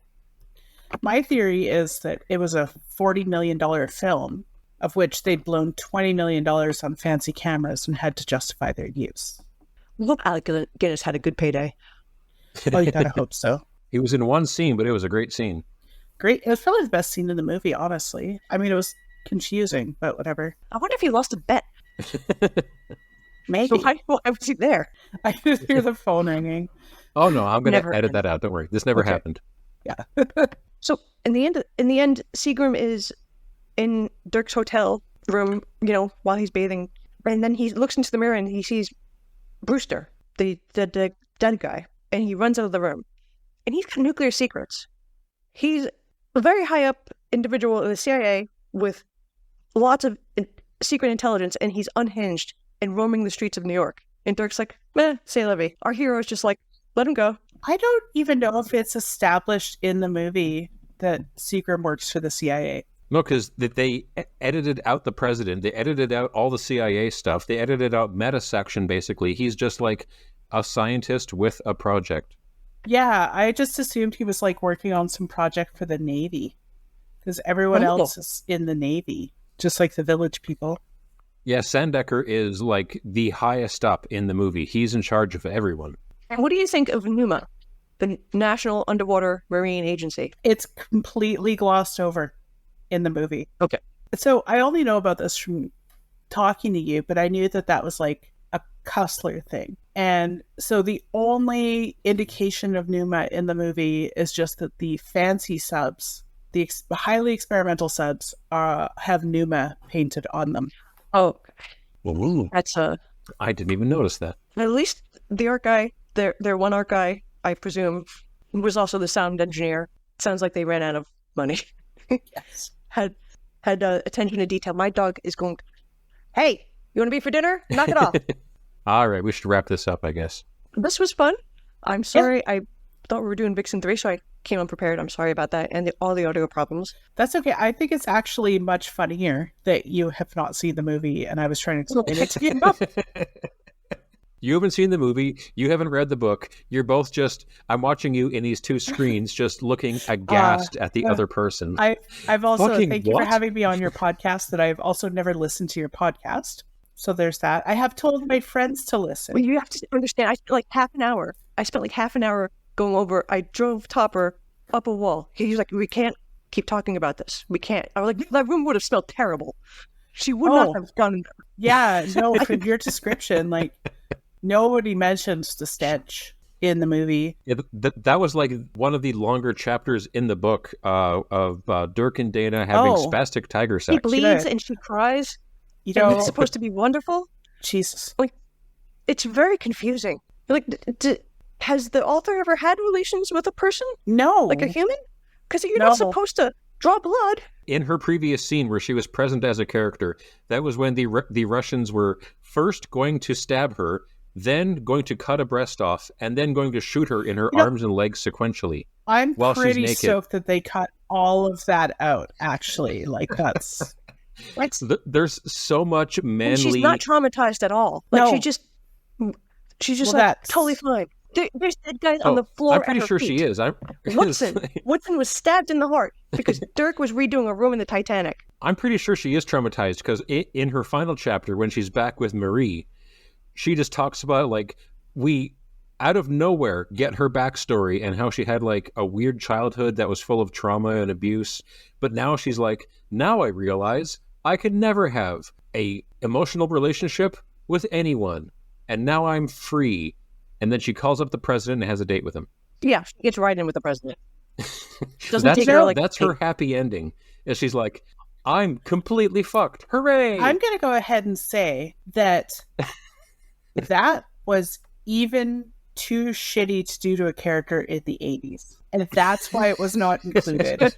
My theory is that it was a $40 million film of which they'd blown $20 million on fancy cameras and had to justify their use. Well, Alec Guinness had a good payday. Oh, you gotta hope so. He was in one scene, but it was a great scene. Great. It was probably the best scene in the movie, honestly. I mean, it was confusing, but whatever. I wonder if he lost a bet. Maybe. So why was he there? I just hear the phone ringing. Oh no, I'm going to Never edit happened. that out. Don't worry. This never Okay. happened. Yeah. So in the end, Seagram is in Dirk's hotel room, while he's bathing, and then he looks into the mirror and he sees Brewster, the dead guy, and he runs out of the room. And he's got nuclear secrets. He's a very high up individual in the CIA with lots of secret intelligence, and he's unhinged and roaming the streets of New York. And Dirk's like, c'est la vie. Our hero is just like, let him go. I don't even know if it's established in the movie that Seagram works for the CIA. No, because they edited out the president. They edited out all the CIA stuff. They edited out meta section, basically. He's just like a scientist with a project. Yeah, I just assumed he was like working on some project for the Navy. Because everyone else is in the Navy, just like the village people. Yeah, Sandecker is like the highest up in the movie. He's in charge of everyone. And what do you think of NUMA, the National Underwater Marine Agency? It's completely glossed over in the movie. Okay. So I only know about this from talking to you, but I knew that was like a Cussler thing. And so the only indication of NUMA in the movie is just that the fancy subs, the highly experimental subs, have NUMA painted on them. Oh, Ooh. That's I didn't even notice that. At least the art guy, their one art guy, I presume, was also the sound engineer. Sounds like they ran out of money. Yes. Had attention to detail. My dog is going, hey, you want to be for dinner? Knock it off. All right, we should wrap this up, I guess. This was fun. I'm sorry. Yeah. I thought we were doing Vixen 3, so I came unprepared. I'm sorry about that. And all the audio problems. That's okay. I think it's actually much funnier that you have not seen the movie and I was trying to explain it to you. You haven't seen the movie. You haven't read the book. You're both just, I'm watching you in these two screens, just looking aghast at the other person. I've also, Fucking thank you for what? having me on your podcast, that I've also never listened to your podcast. So there's that. I have told my friends to listen. Well, you have to understand, I spent like half an hour going over. I drove Topper up a wall. He's like, we can't keep talking about this. We can't. I was like, that room would have smelled terrible. She would not have gone in there. Yeah, no, from your description, like, nobody mentions the stench in the movie. Yeah, that was like one of the longer chapters in the book of Dirk and Dana having spastic tiger sex. He bleeds and she cries. And it's supposed to be wonderful. Jesus. Like, it's very confusing. Like, has the author ever had relations with a person? No. Like a human? Because you're not supposed to draw blood. In her previous scene where she was present as a character, that was when the Russians were first going to stab her, then going to cut a breast off, and then going to shoot her in her arms and legs sequentially. I'm while she's pretty naked. stoked that they cut all of that out, actually. Like, that's... There's so much manly... And she's not traumatized at all. Like, she's just like, totally fine. There's dead guys on the floor. I'm pretty sure she is. Woodson was stabbed in the heart because Dirk was redoing a room in the Titanic. I'm pretty sure she is traumatized because in her final chapter, when she's back with Marie, she just talks about, like, we, out of nowhere, get her backstory and how she had, like, a weird childhood that was full of trauma and abuse. But now she's like, now I realize I could never have a emotional relationship with anyone. And now I'm free. And then she calls up the president and has a date with him. Yeah, she gets right in with the president. That's her happy ending. And she's like, I'm completely fucked. Hooray! I'm going to go ahead and say that that was even too shitty to do to a character in the 80s. And that's why it was not included.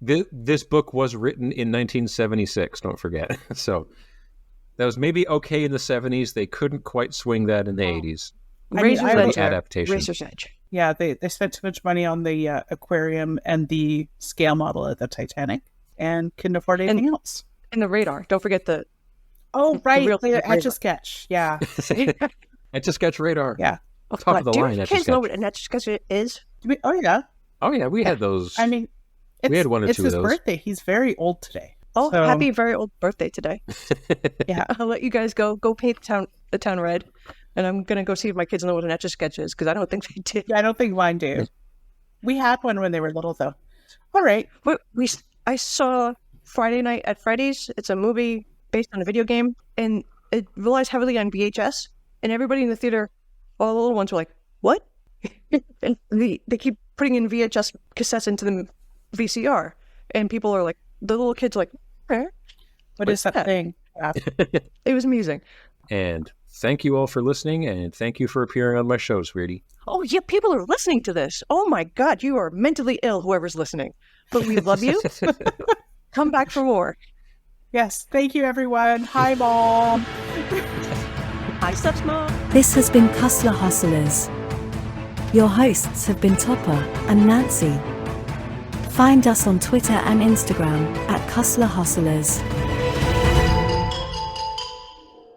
This book was written in 1976, don't forget. So that was maybe okay in the 70s. They couldn't quite swing that in the 80s. Adaptation. Razor's Edge. Yeah, they spent too much money on the aquarium and the scale model of the Titanic and couldn't afford anything else. And the radar. Don't forget the... Oh, right. The Etch-a-Sketch. Yeah. Etch-a-Sketch radar. Yeah. Top of the line. Do you kids know what an Etch-a-Sketch is? Oh, yeah. Oh, yeah. We had those. I mean, we had one or two of those. It's his birthday. He's very old today. Oh, happy very old birthday today. Yeah. I'll let you guys go paint the town red. And I'm going to go see if my kids know what an Etch-a-Sketch is, because I don't think they did. Yeah, I don't think mine do. We had one when they were little, though. All right. I saw Friday Night at Freddy's. It's a movie based on a video game. And it relies heavily on VHS, and everybody in the theater, all the little ones were like, what? And they keep putting in VHS cassettes into the VCR, and people are like, the little kids are like, what is that thing? It was amusing. And thank you all for listening, and thank you for appearing on my show, sweetie. Oh, yeah, people are listening to this. Oh, my God, you are mentally ill, whoever's listening. But we love you. Come back for more. Yes, thank you, everyone. Hi, Mom. Hi, Steph's mom. This has been Cussler Hustlers. Your hosts have been Topper and Nancy. Find us on Twitter and Instagram at Cussler Hustlers.